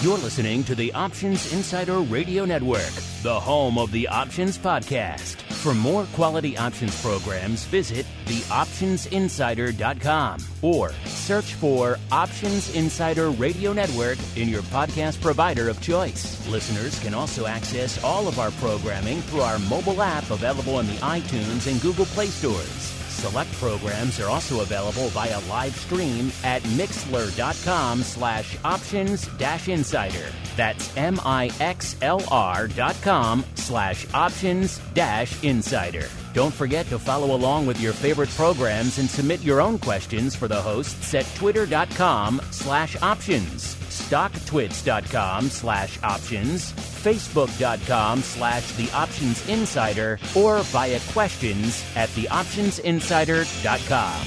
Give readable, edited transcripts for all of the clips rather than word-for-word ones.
You're listening to the Options Insider Radio Network, the home of the Options Podcast. For more quality options programs, visit theoptionsinsider.com or search for Options Insider Radio Network in your podcast provider of choice. Listeners can also access all of our programming through our mobile app available in the iTunes and Google Play stores. Select programs are also available via live stream at mixlr.com/options-insider. That's mixlr.com/options-insider. Don't forget to follow along with your favorite programs and submit your own questions for the hosts at twitter.com/options, stocktwits.com/options, facebook.com/theoptionsinsider, or via questions at theoptionsinsider.com.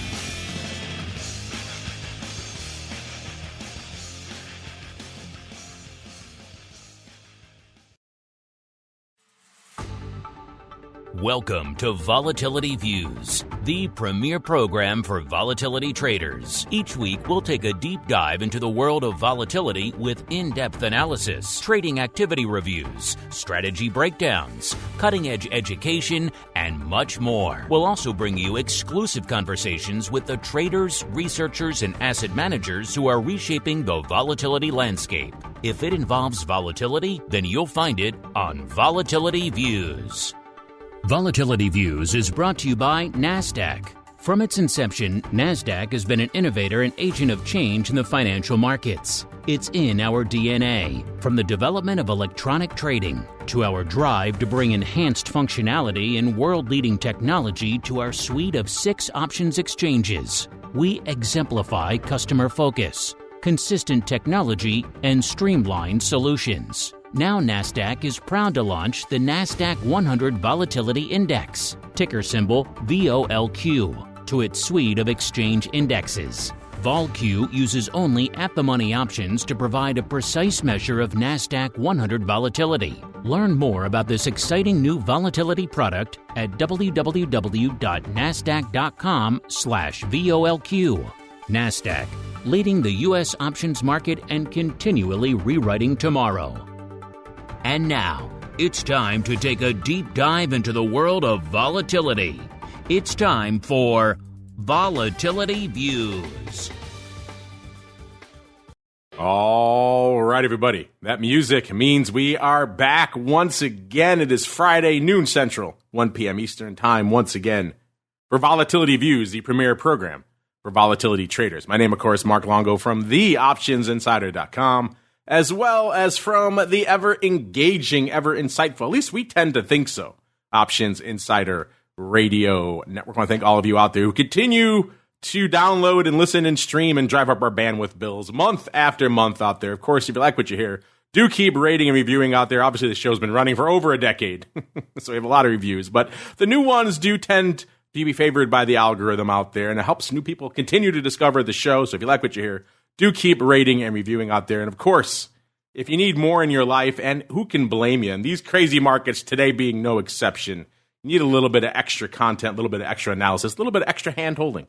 Welcome to Volatility Views, the premier program for volatility traders. Each week, we'll take a deep dive into the world of volatility with in-depth analysis, trading activity reviews, strategy breakdowns, cutting-edge education, and much more. We'll also bring you exclusive conversations with the traders, researchers, and asset managers who are reshaping the volatility landscape. If it involves volatility, then you'll find it on Volatility Views. Volatility Views is brought to you by NASDAQ. From its inception, NASDAQ has been an innovator and agent of change in the financial markets. It's in our DNA, from the development of electronic trading to our drive to bring enhanced functionality and world-leading technology to our suite of 6 options exchanges. We exemplify customer focus, consistent technology, and streamlined solutions. Now NASDAQ is proud to launch the NASDAQ 100 Volatility Index, ticker symbol VOLQ, to its suite of exchange indexes. VOLQ uses only at-the-money options to provide a precise measure of NASDAQ 100 volatility. Learn more about this exciting new volatility product at www.nasdaq.com/VOLQ. NASDAQ, leading the U.S. options market and continually rewriting tomorrow. And now, it's time to take a deep dive into the world of volatility. It's time for Volatility Views. All right, everybody. That music means we are back once again. It is Friday, noon Central, 1 p.m. Eastern Time once again for Volatility Views, the premier program for volatility traders. My name, of course, Mark Longo from theoptionsinsider.com. as well as from the ever-engaging, ever-insightful, at least we tend to think so, Options Insider Radio Network. I want to thank all of you out there who continue to download and listen and stream and drive up our bandwidth bills month after month out there. Of course, if you like what you hear, do keep rating and reviewing out there. Obviously, the show's been running for over a decade, so we have a lot of reviews. But the new ones do tend to be favored by the algorithm out there, and it helps new people continue to discover the show. So if you like what you hear, do keep rating and reviewing out there. And of course, if you need more in your life, and who can blame you? In these crazy markets, today being no exception, you need a little bit of extra content, a little bit of extra analysis, a little bit of extra hand-holding.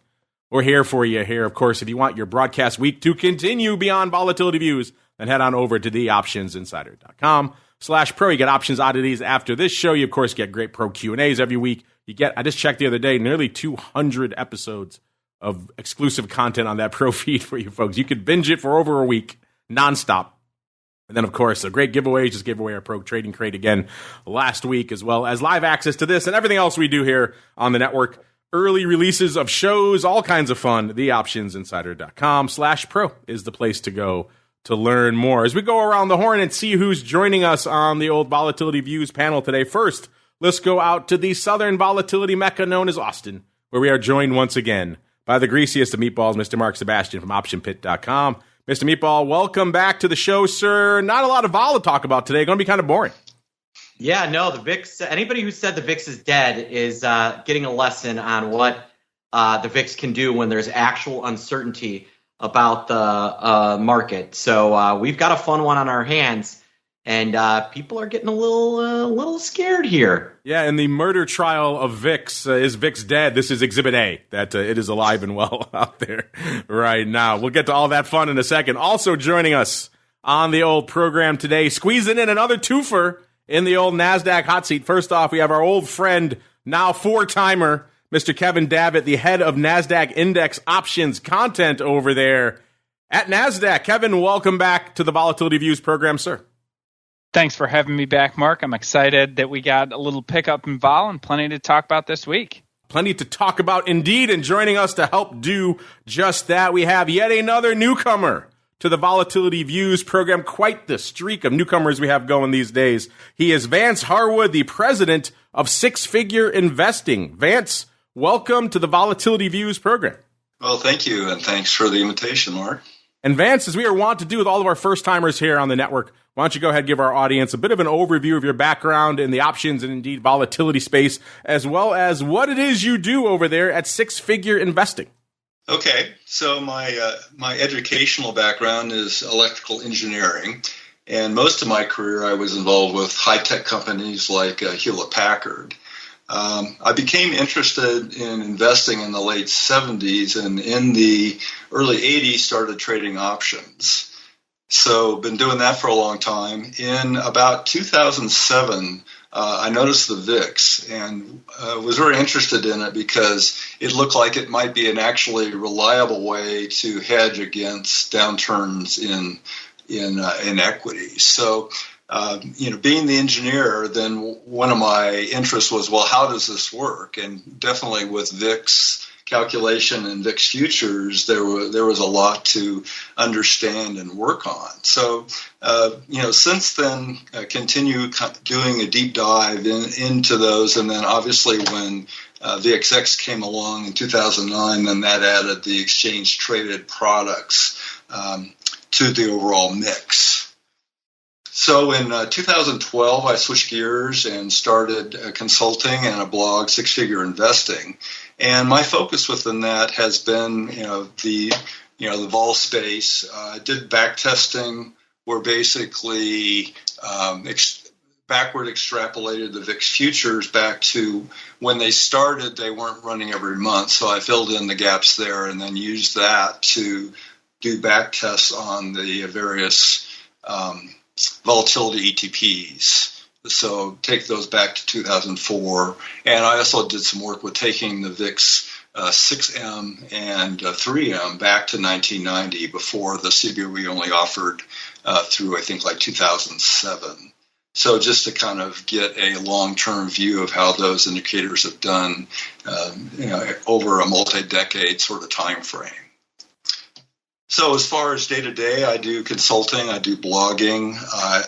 We're here for you here. Of course, if you want your broadcast week to continue beyond Volatility Views, then head on over to theoptionsinsider.com/pro. You get options oddities after this show. You, of course, get great pro Q&As every week. You get, I just checked the other day, nearly 200 episodes of exclusive content on that pro feed for you folks. You could binge it for over a week, nonstop. And then, of course, a great giveaway. Just gave away our Pro Trading Crate again last week, as well as live access to this and everything else we do here on the network. Early releases of shows, all kinds of fun. TheOptionsInsider.com/pro is the place to go to learn more. As we go around the horn and see who's joining us on the old Volatility Views panel today. First, let's go out to the Southern Volatility Mecca known as Austin, where we are joined once again by the greasiest of meatballs, Mr. Mark Sebastian from OptionPit.com. Mr. Meatball, welcome back to the show, sir. Not a lot of vol to talk about today. Going to be kind of boring. Yeah, no, the VIX, anybody who said the VIX is dead is getting a lesson on what the VIX can do when there's actual uncertainty about the market. So we've got a fun one on our hands, and people are getting a little scared here. Yeah, in the murder trial of VIX, is VIX dead? This is Exhibit A, that it is alive and well out there right now. We'll get to all that fun in a second. Also joining us on the old program today, squeezing in another twofer in the old NASDAQ hot seat. First off, we have our old friend, now four-timer, Mr. Kevin Davitt, the head of NASDAQ Index Options Content over there at NASDAQ. Kevin, welcome back to the Volatility Views program, sir. Thanks for having me back, Mark. I'm excited that we got a little pickup in vol and plenty to talk about this week. Plenty to talk about indeed, and joining us to help do just that, we have yet another newcomer to the Volatility Views program. Quite the streak of newcomers we have going these days. He is Vance Harwood, the president of Six Figure Investing. Vance, welcome to the Volatility Views program. Well, thank you, and thanks for the invitation, Mark. And Vance, as we are wont to do with all of our first-timers here on the network, why don't you go ahead and give our audience a bit of an overview of your background in the options and indeed volatility space, as well as what it is you do over there at Six Figure Investing. Okay, so my educational background is electrical engineering, and most of my career I was involved with high-tech companies like Hewlett-Packard. I became interested in investing in the late 70s, and in the early 80s started trading options. So been doing that for a long time. In about 2007, I noticed the VIX and was very interested in it because it looked like it might be an actually reliable way to hedge against downturns in equities. So, being the engineer, then one of my interests was, well, how does this work? And definitely with VIX calculation and VIX futures, there was a lot to understand and work on. So, since then, continue doing a deep dive into those. And then obviously when VXX came along in 2009, then that added the exchange traded products to the overall mix. So in 2012, I switched gears and started consulting and a blog, Six Figure Investing. And my focus within that has been, the vol space. I did back testing where basically backward extrapolated the VIX futures back to when they started. They weren't running every month, so I filled in the gaps there and then used that to do back tests on the various volatility ETPs. So take those back to 2004. And I also did some work with taking the VIX 6M and 3M back to 1990 before the CBOE only offered through, I think, like 2007. So just to kind of get a long-term view of how those indicators have done over a multi-decade sort of time frame. So as far as day-to-day, I do consulting, I do blogging,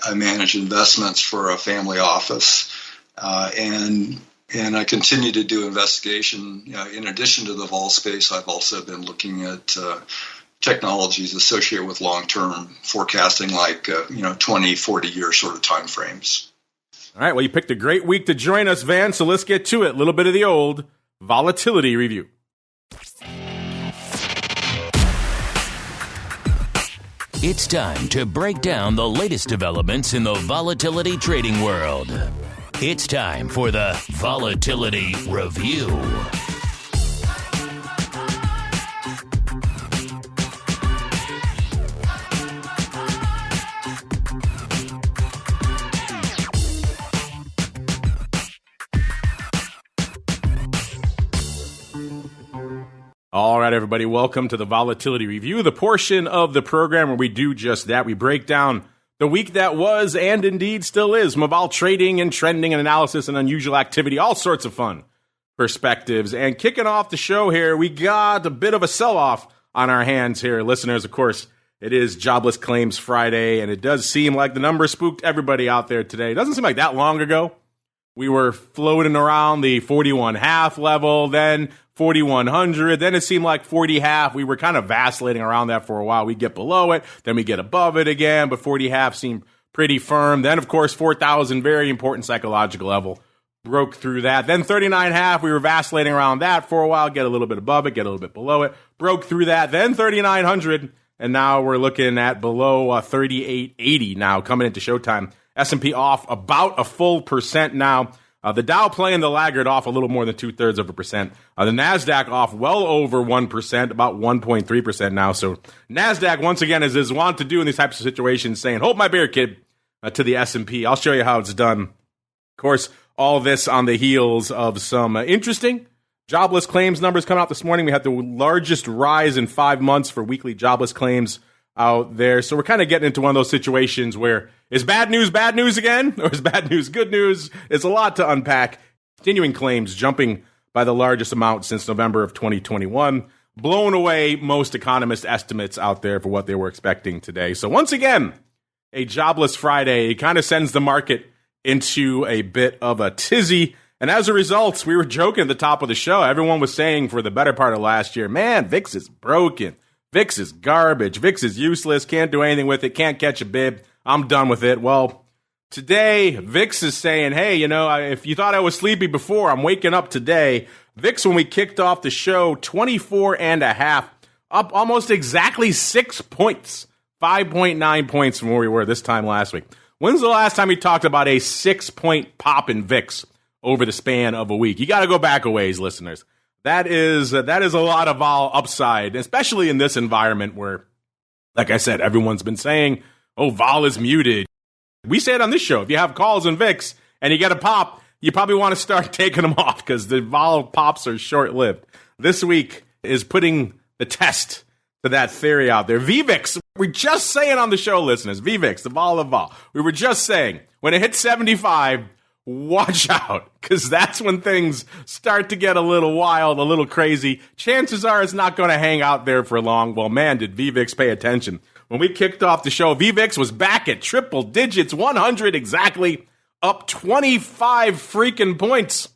I manage investments for a family office, and I continue to do investigation. In addition to the vol space, I've also been looking at technologies associated with long-term forecasting, like 20, 40-year sort of time frames. All right, well, you picked a great week to join us, Van, so let's get to it. A little bit of the old volatility review. It's time to break down the latest developments in the volatility trading world. It's time for the Volatility Review. All right, everybody, welcome to the Volatility Review, the portion of the program where we do just that. We break down the week that was and indeed still is. Vol trading and trending and analysis and unusual activity, all sorts of fun perspectives. And kicking off the show here, we got a bit of a sell-off on our hands here. Listeners, of course, it is Jobless Claims Friday, and it does seem like the number spooked everybody out there today. It doesn't seem like that long ago. We were floating around the 41.5 level, then 4,100. Then it seemed like 40.5. We were kind of vacillating around that for a while. We get below it, then we get above it again, but 40.5 seemed pretty firm. Then, of course, 4,000, very important psychological level, broke through that. Then 39.5, we were vacillating around that for a while, get a little bit above it, get a little bit below it, broke through that. Then 3,900, and now we're looking at below 38.80 now coming into showtime. S&P off about a full percent now. The Dow playing the laggard off a little more than 0.2%. The NASDAQ off well over 1%, about 1.3% now. So NASDAQ, once again, as is wont to do in these types of situations, saying, hold my beer, kid, to the S&P. I'll show you how it's done. Of course, all this on the heels of some interesting jobless claims numbers coming out this morning. We had the largest rise in 5 months for weekly jobless claims out there. So we're kind of getting into one of those situations where is bad news again? Or is bad news good news? It's a lot to unpack. Continuing claims jumping by the largest amount since November of 2021. Blown away most economist estimates out there for what they were expecting today. So once again, a jobless Friday. It kind of sends the market into a bit of a tizzy. And as a result, we were joking at the top of the show. Everyone was saying for the better part of last year, man, VIX is broken. VIX is garbage. VIX is useless. Can't do anything with it. Can't catch a bib. I'm done with it. Well, today, VIX is saying, hey, if you thought I was sleepy before, I'm waking up today. VIX, when we kicked off the show, 24.5, up almost exactly 6 points. 5.9 points from where we were this time last week. When's the last time we talked about a 6-point pop in VIX over the span of a week? You got to go back a ways, listeners. That is a lot of vol upside, especially in this environment where, like I said, everyone's been saying, oh, vol is muted. We say it on this show. If you have calls in VIX and you get a pop, you probably want to start taking them off because the vol pops are short-lived. This week is putting the test to that theory out there. VVIX, we're just saying on the show, listeners, VVIX, the vol of vol. We were just saying, when it hits 75, watch out, because that's when things start to get a little wild, a little crazy. Chances are it's not going to hang out there for long. Well, man, did VVIX pay attention. When we kicked off the show, VVIX was back at triple digits, 100 exactly, up 25 freaking points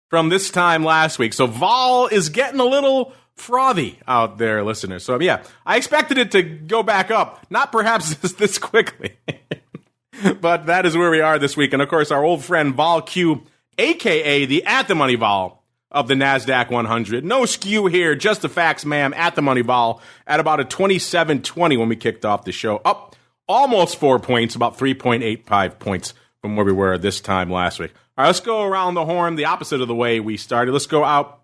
from this time last week. So vol is getting a little frothy out there, listeners. So, yeah, I expected it to go back up, not perhaps this quickly. But that is where we are this week. And, of course, our old friend VOLQ, a.k.a. the at-the-money vol of the NASDAQ 100. No skew here, just the facts, ma'am, at-the-money vol at about a 27.20 when we kicked off the show. Up almost 4 points, about 3.85 points from where we were this time last week. All right, let's go around the horn, the opposite of the way we started. Let's go out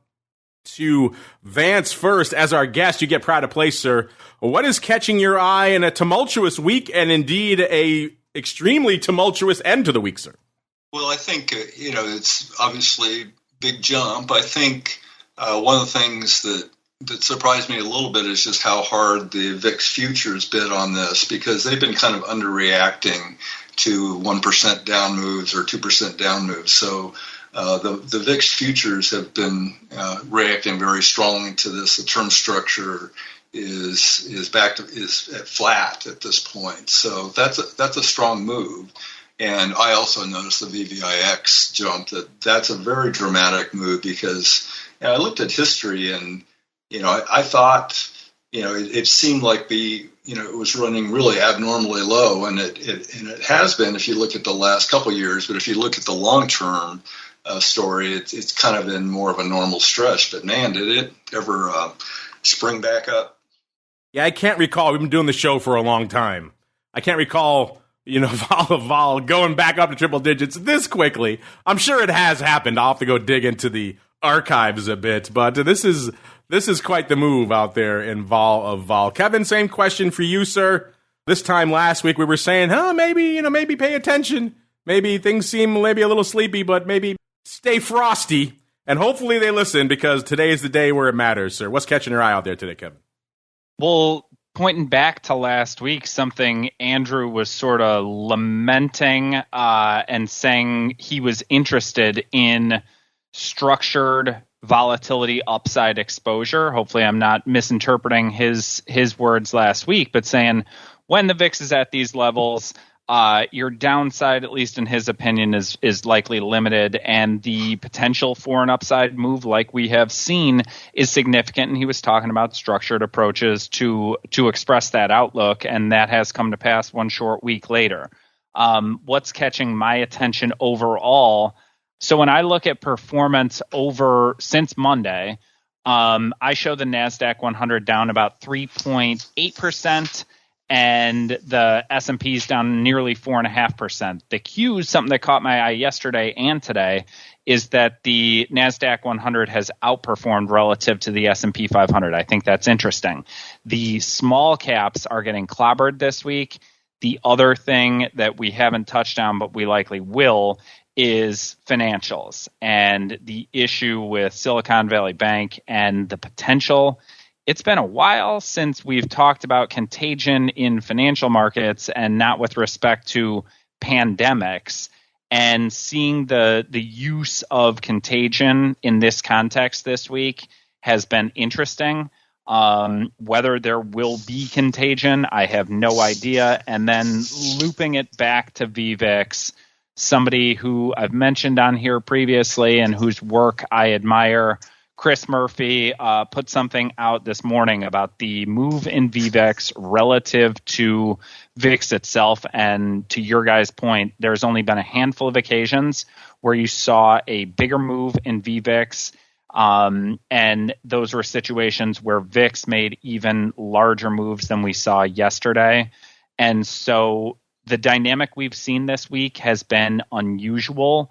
to Vance first. As our guest, you get pride of place, sir. What is catching your eye in a tumultuous week and indeed a extremely tumultuous end to the week, sir? Well, I think, it's obviously big jump. I think one of the things that surprised me a little bit is just how hard the VIX futures bid on this, because they've been kind of underreacting to 1% down moves or 2% down moves. So the VIX futures have been reacting very strongly to this. The term structure is at flat at this point. So that's a strong move. And I also noticed the VVIX jump. That's a very dramatic move because I looked at history and I thought it seemed like it was running really abnormally low, and it has been if you look at the last couple of years. But if you look at the long term story, it's kind of been more of a normal stretch. But man, did it ever spring back up? Yeah, I can't recall. We've been doing the show for a long time. I can't recall, vol going back up to triple digits this quickly. I'm sure it has happened. I'll have to go dig into the archives a bit, but this is quite the move out there in vol of vol. Kevin, same question for you, sir. This time last week we were saying, maybe pay attention. Maybe things seem maybe a little sleepy, but maybe stay frosty. And hopefully they listen, because today is the day where it matters, sir. What's catching your eye out there today, Kevin? Well, pointing back to last week, something Andrew was sort of lamenting and saying he was interested in structured volatility upside exposure. Hopefully I'm not misinterpreting his words last week, but saying when the VIX is at these levels, your downside, at least in his opinion, is likely limited, and the potential for an upside move like we have seen is significant. And he was talking about structured approaches to express that outlook, and that has come to pass one short week later. What's catching my attention overall? So when I look at performance since Monday, I show the NASDAQ 100 down about 3.8%. and the S&P is down nearly 4.5%. The Q, something that caught my eye yesterday and today, is that the NASDAQ 100 has outperformed relative to the S&P 500. I think that's interesting. The small caps are getting clobbered this week. The other thing that we haven't touched on, but we likely will, is financials and the issue with Silicon Valley Bank and the potential. It's been a while since we've talked about contagion in financial markets, and not with respect to pandemics. And seeing the use of contagion in this context this week has been interesting. Whether there will be contagion, I have no idea. And then looping it back to VVIX, somebody who I've mentioned on here previously and whose work I admire, Chris Murphy, put something out this morning about the move in VVIX relative to VIX itself. And to your guys' point, there's only been a handful of occasions where you saw a bigger move in VVIX. And those were situations where VIX made even larger moves than we saw yesterday. And so the dynamic we've seen this week has been unusual.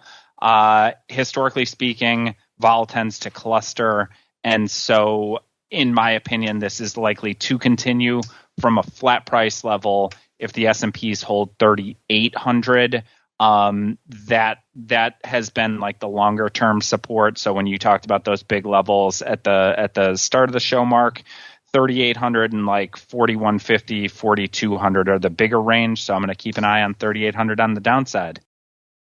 Historically speaking, vol tends to cluster. And so, in my opinion, this is likely to continue from a flat price level. If the S&Ps hold 3,800, that has been like the longer term support. So when you talked about those big levels at the start of the show, Mark, 3,800 and like 4,150, 4,200 are the bigger range. So I'm going to keep an eye on 3,800 on the downside.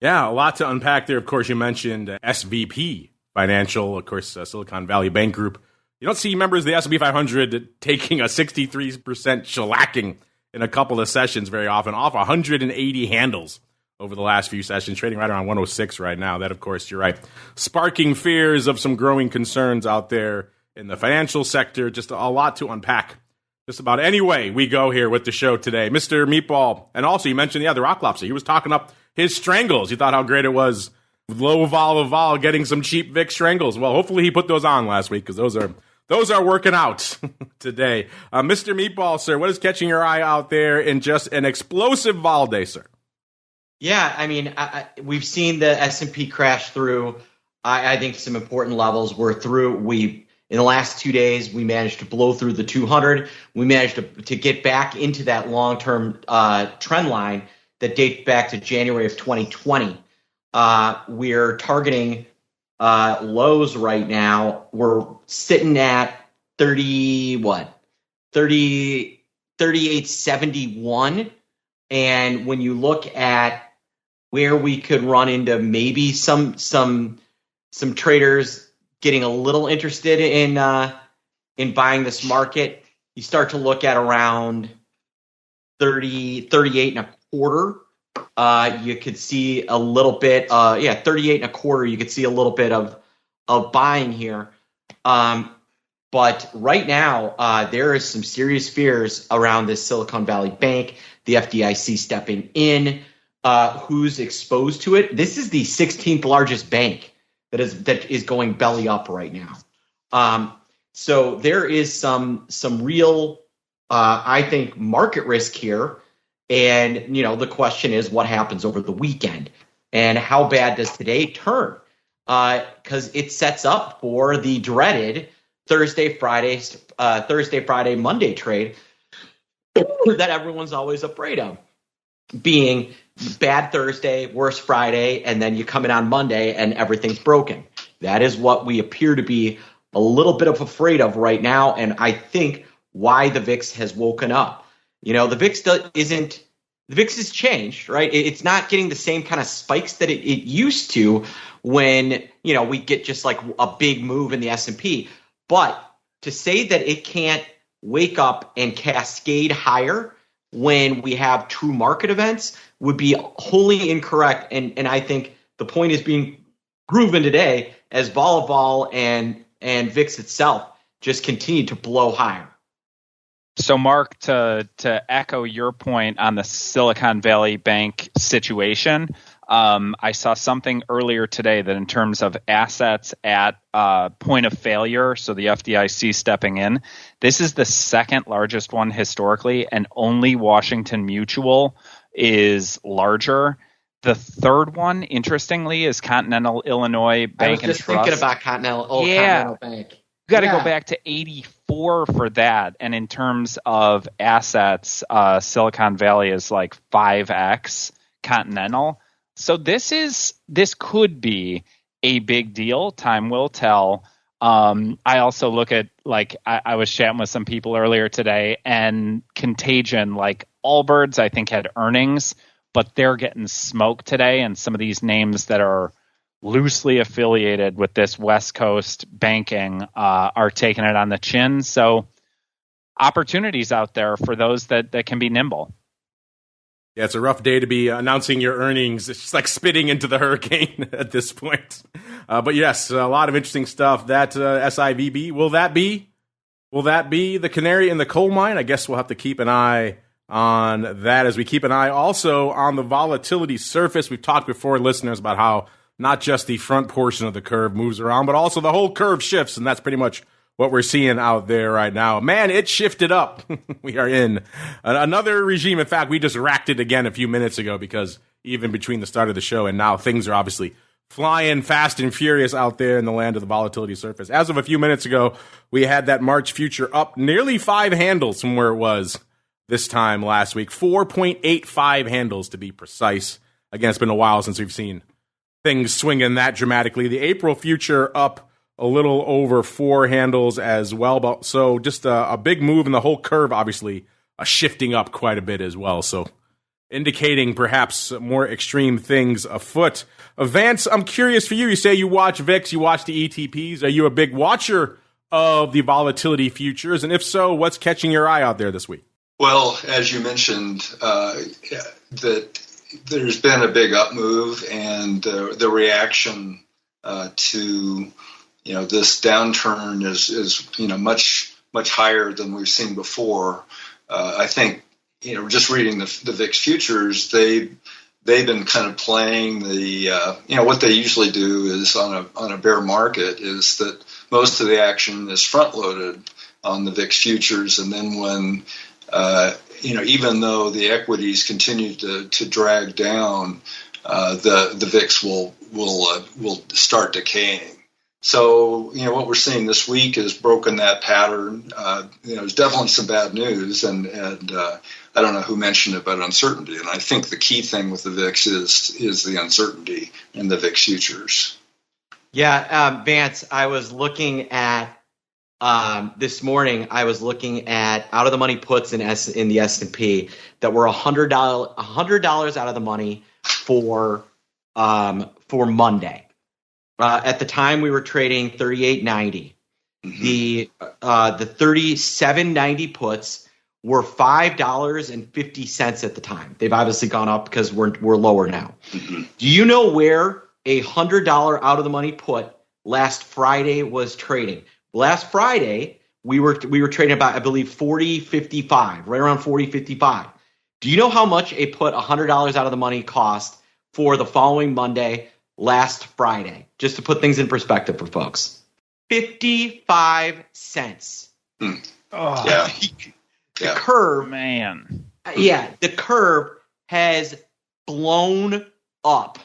Yeah, a lot to unpack there. Of course, you mentioned SVP Financial, of course, Silicon Valley Bank Group. You don't see members of the S&P 500 taking a 63% shellacking in a couple of sessions very often, off 180 handles over the last few sessions, trading right around 106 right now. That, of course, you're right, sparking fears of some growing concerns out there in the financial sector. Just a lot to unpack. Just about any way we go here with the show today. Mr. Meatball, and also you mentioned the rock lobster. He was talking up his strangles. You thought how great it was with low vol getting some cheap VIX strangles. Well, hopefully he put those on last week because those are working out today. Mr. Meatball, sir, what is catching your eye out there in just an explosive vol day, sir? Yeah, I mean, we've seen the S&P crash through. I think some important levels were through. In the last 2 days, we managed to blow through the 200. We managed to get back into that long-term trend line that dates back to January of 2020. We're targeting lows right now. We're sitting at 3871. And when you look at where we could run into maybe some traders getting a little interested in buying this market, you start to look at around 38 and a quarter. You could see a little bit, 38 and a quarter. You could see a little bit of buying here. But right now, there is some serious fears around this Silicon Valley Bank, the FDIC stepping in, who's exposed to it. This is the 16th largest bank that is going belly up right now. So there is some real, I think, market risk here. And, the question is what happens over the weekend and how bad does today turn? Because it sets up for the dreaded Thursday, Friday, Monday trade that everyone's always afraid of, being bad Thursday, worse Friday, and then you come in on Monday and everything's broken. That is what we appear to be a little bit of afraid of right now, and I think why the VIX has woken up. The VIX has changed, right? It's not getting the same kind of spikes that it used to when, we get just like a big move in the S&P. But to say that it can't wake up and cascade higher when we have true market events would be wholly incorrect. And I think the point is being proven today as vol and VIX itself just continue to blow higher. So, Mark, to echo your point on the Silicon Valley Bank situation, I saw something earlier today that in terms of assets at point of failure, so the FDIC stepping in, this is the second largest one historically, and only Washington Mutual is larger. The third one, interestingly, is Continental Illinois Bank and Trust. I was just thinking about Continental Bank. You got to go back to 84 for that. And in terms of assets, Silicon Valley is like 5x Continental. So this could be a big deal. Time will tell. I also look at, I was chatting with some people earlier today, and Contagion, like Allbirds, I think had earnings, but they're getting smoked today. And some of these names that are loosely affiliated with this West Coast banking are taking it on the chin. So opportunities out there for those that can be nimble. Yeah, it's a rough day to be announcing your earnings. It's just like spitting into the hurricane at this point. But yes, a lot of interesting stuff. That SVIB, will that be the canary in the coal mine? I guess we'll have to keep an eye on that as we keep an eye also on the volatility surface. We've talked before, listeners, about how not just the front portion of the curve moves around, but also the whole curve shifts, and that's pretty much what we're seeing out there right now. Man, it shifted up. We are in another regime. In fact, we just racked it again a few minutes ago, because even between the start of the show and now, things are obviously flying fast and furious out there in the land of the volatility surface. As of a few minutes ago, we had that March future up nearly 5 handles from where it was this time last week. 4.85 handles to be precise. Again, it's been a while since we've seen things swinging that dramatically. The April future up a little over 4 handles as well. But so just a big move in the whole curve, obviously shifting up quite a bit as well. So indicating perhaps more extreme things afoot. Vance, I'm curious for you. You say you watch VIX, you watch the ETPs. Are you a big watcher of the volatility futures? And if so, what's catching your eye out there this week? Well, as you mentioned, that there's been a big up move, and the reaction to this downturn is much higher than we've seen before. I think just reading the VIX futures, they've been kind of playing the what they usually do is on a bear market is that most of the action is front loaded on the VIX futures, and then when even though the equities continue to drag down, the VIX will start decaying. So, what we're seeing this week has broken that pattern. There's definitely some bad news, and I don't know who mentioned it, but uncertainty. And I think the key thing with the VIX is the uncertainty in the VIX futures. Yeah, Vance, I was looking at this morning. I was looking at out of the money puts in the S&P that were $100 out of the money for Monday. At the time, we were trading 38.90. Mm-hmm. The 37.90 puts were $5.50 at the time. They've obviously gone up because we're lower now. Mm-hmm. Do you know where a $100 out of the money put last Friday was trading? Last Friday, we were trading about, I believe, 40.55, right around 40.55. Do you know how much a put $100 out of the money cost for the following Monday? Last Friday, just to put things in perspective for folks, 55 cents. Oh, yeah. The curve, man. Yeah, the curve has blown up.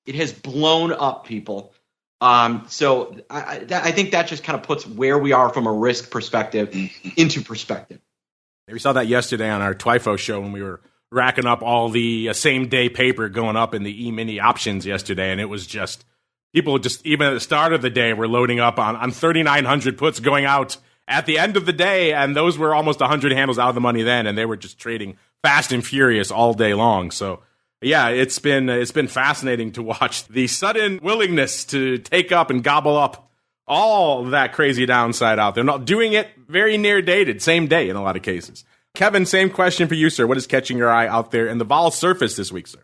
It has blown up, people. So I think that just kind of puts where we are from a risk perspective into perspective. We saw that yesterday on our TWIFO show when we were racking up all the same day paper going up in the E-mini options yesterday. And it was just people just even at the start of the day were loading up on 3,900 puts going out at the end of the day. And those were almost 100 handles out of the money then. And they were just trading fast and furious all day long. So yeah, it's been fascinating to watch the sudden willingness to take up and gobble up all that crazy downside out there. Not doing it very near dated, same day in a lot of cases. Kevin, same question for you, sir. What is catching your eye out there in the vol surface this week, sir?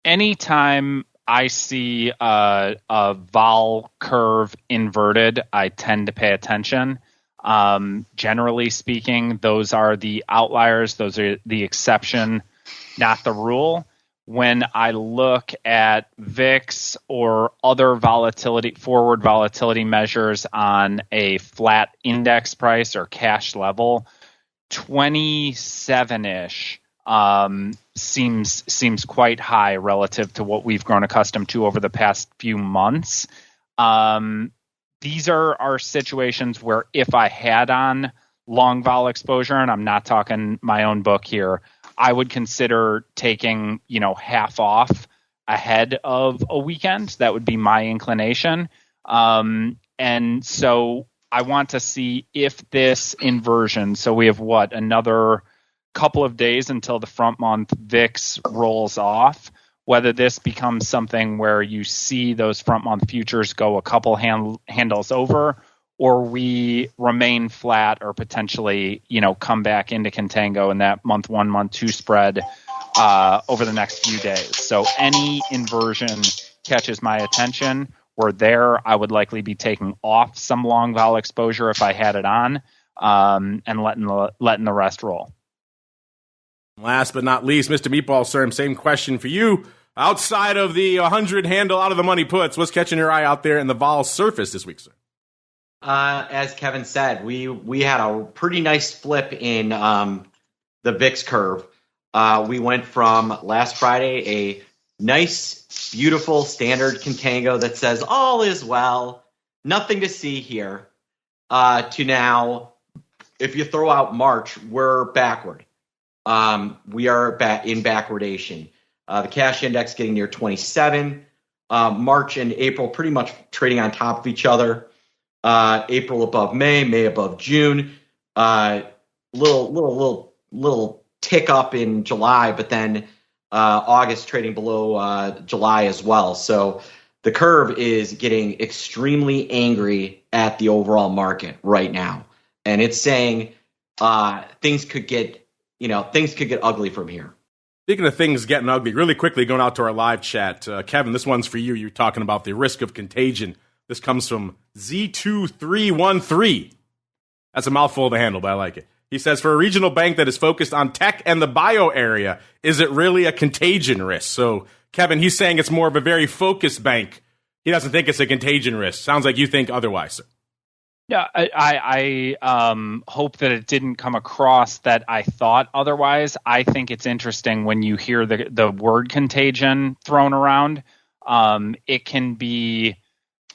Anytime I see a vol curve inverted, I tend to pay attention. Generally speaking, those are the outliers. Those are the exception, not the rule. when I look at VIX or other forward volatility measures on a flat index price or cash level, 27-ish seems quite high relative to what we've grown accustomed to over the past few months. These are situations where if I had on long vol exposure, and I'm not talking my own book here, I would consider taking, half off ahead of a weekend. That would be my inclination. And so I want to see if this inversion, so we have another couple of days until the front month VIX rolls off, whether this becomes something where you see those front month futures go a couple handles over, or we remain flat or potentially, come back into contango in that month 1, month 2 spread over the next few days. So any inversion catches my attention. Where there, I would likely be taking off some long vol exposure if I had it on, and letting the rest roll. Last but not least, Mr. Meatball, sir, same question for you. Outside of the 100 handle out of the money puts, what's catching your eye out there in the vol surface this week, sir? As Kevin said, we had a pretty nice flip in the VIX curve. We went from last Friday a nice, beautiful standard contango that says all is well, nothing to see here, to now, if you throw out March, we're backward. We are in backwardation. The cash index getting near 27. March and April pretty much trading on top of each other. April above May, May above June. Little tick up in July, but then August trading below July as well. So the curve is getting extremely angry at the overall market right now, and it's saying things could get ugly from here. Speaking of things getting ugly, really quickly going out to our live chat, Kevin, this one's for you. You're talking about the risk of contagion. This comes from Z2313. That's a mouthful of a handle, but I like it. He says, for a regional bank that is focused on tech and the bio area, is it really a contagion risk? So, Kevin, he's saying it's more of a very focused bank. He doesn't think it's a contagion risk. Sounds like you think otherwise, sir. Yeah, I hope that it didn't come across that I thought otherwise. I think it's interesting when you hear the word contagion thrown around. It can be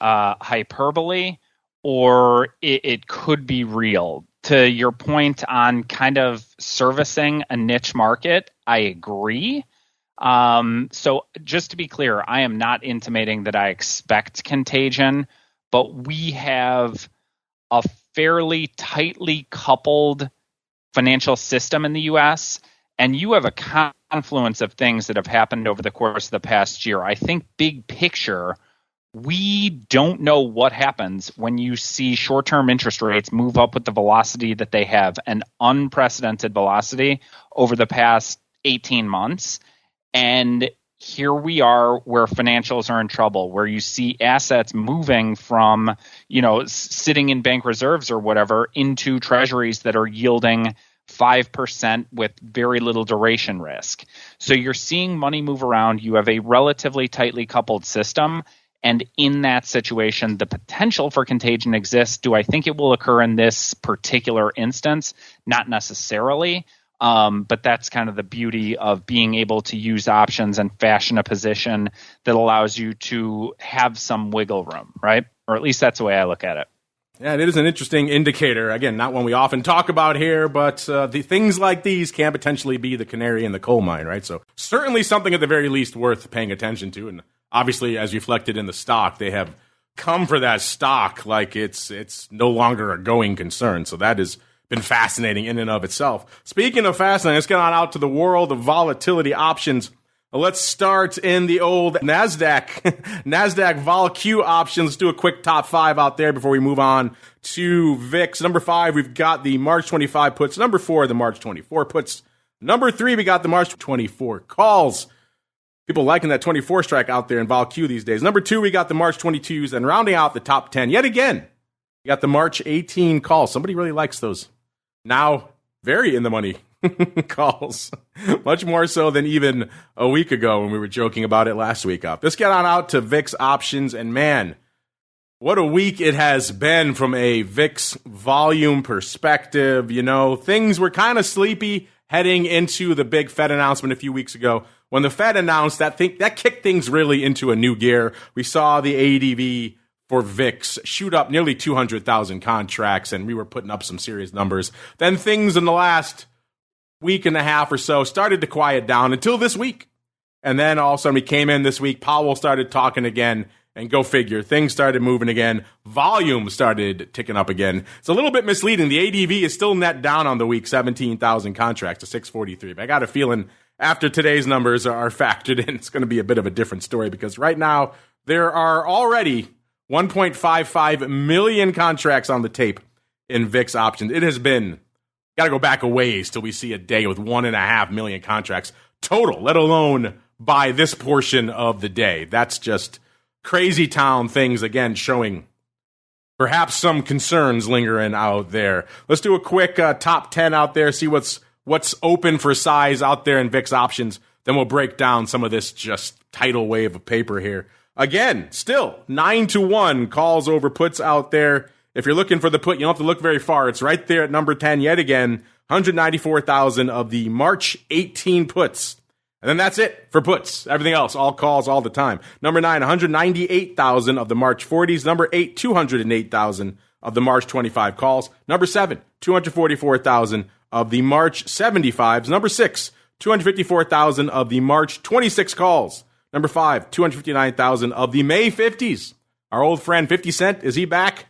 hyperbole, or it could be real. To your point on kind of servicing a niche market, I agree. So just to be clear, I am not intimating that I expect contagion, but we have a fairly tightly coupled financial system in the U.S., and you have a confluence of things that have happened over the course of the past year. I think big picture, we don't know what happens when you see short-term interest rates move up with the velocity that they have, an unprecedented velocity over the past 18 months. And here we are where financials are in trouble, where you see assets moving from, sitting in bank reserves or whatever into treasuries that are yielding 5% with very little duration risk. So you're seeing money move around. You have a relatively tightly coupled system. And in that situation, the potential for contagion exists. Do I think it will occur in this particular instance? Not necessarily. But that's kind of the beauty of being able to use options and fashion a position that allows you to have some wiggle room, right? Or at least that's the way I look at it. Yeah, it is an interesting indicator. Again, not one we often talk about here, but the things like these can potentially be the canary in the coal mine, right? So certainly something at the very least worth paying attention to. And obviously, as reflected in the stock, they have come for that stock like it's no longer a going concern. So that has been fascinating in and of itself. Speaking of fascinating, let's get on out to the world of volatility options. Let's start in the old NASDAQ VOLQ options. Let's do a quick top 5 out there before we move on to VIX. Number 5, we've got the March 25 puts. Number 4, the March 24 puts. Number 3, we got the March 24 calls. People liking that 24 strike out there in VOLQ these days. Number 2, we got the March 22s. And rounding out the top 10, yet again, we got the March 18 calls. Somebody really likes those. Now, very in the money calls. Much more so than even a week ago when we were joking about it last week up. Let's get on out to VIX options, and man, what a week it has been from a VIX volume perspective. You know, things were kind of sleepy heading into the big Fed announcement a few weeks ago. When the Fed announced that kicked things really into a new gear. We saw the ADV for VIX shoot up nearly 200,000 contracts, and we were putting up some serious numbers. Then things in the last week and a half or so started to quiet down until this week. And then all of a sudden we came in this week, Powell started talking again, and go figure, things started moving again. Volume started ticking up again. It's a little bit misleading. The ADV is still net down on the week, 17,000 contracts to 643. But I got a feeling after today's numbers are factored in, it's going to be a bit of a different story, because right now there are already 1.55 million contracts on the tape in VIX options. It has been, got to go back a ways till we see a day with 1.5 million contracts total, let alone by this portion of the day. That's just crazy town things, again, showing perhaps some concerns lingering out there. Let's do a quick top 10 out there, see what's open for size out there in VIX options. Then we'll break down some of this just tidal wave of paper here. Again, still 9-1 calls over puts out there. If you're looking for the put, you don't have to look very far. It's right there at number 10 yet again. 194,000 of the March 18 puts. And then that's it for puts. Everything else, all calls all the time. Number 9, 198,000 of the March 40s. Number 8, 208,000 of the March 25 calls. Number 7, 244,000 of the March 75s. Number 6, 254,000 of the March 26 calls. Number 5, 259,000 of the May 50s. Our old friend 50 Cent, is he back?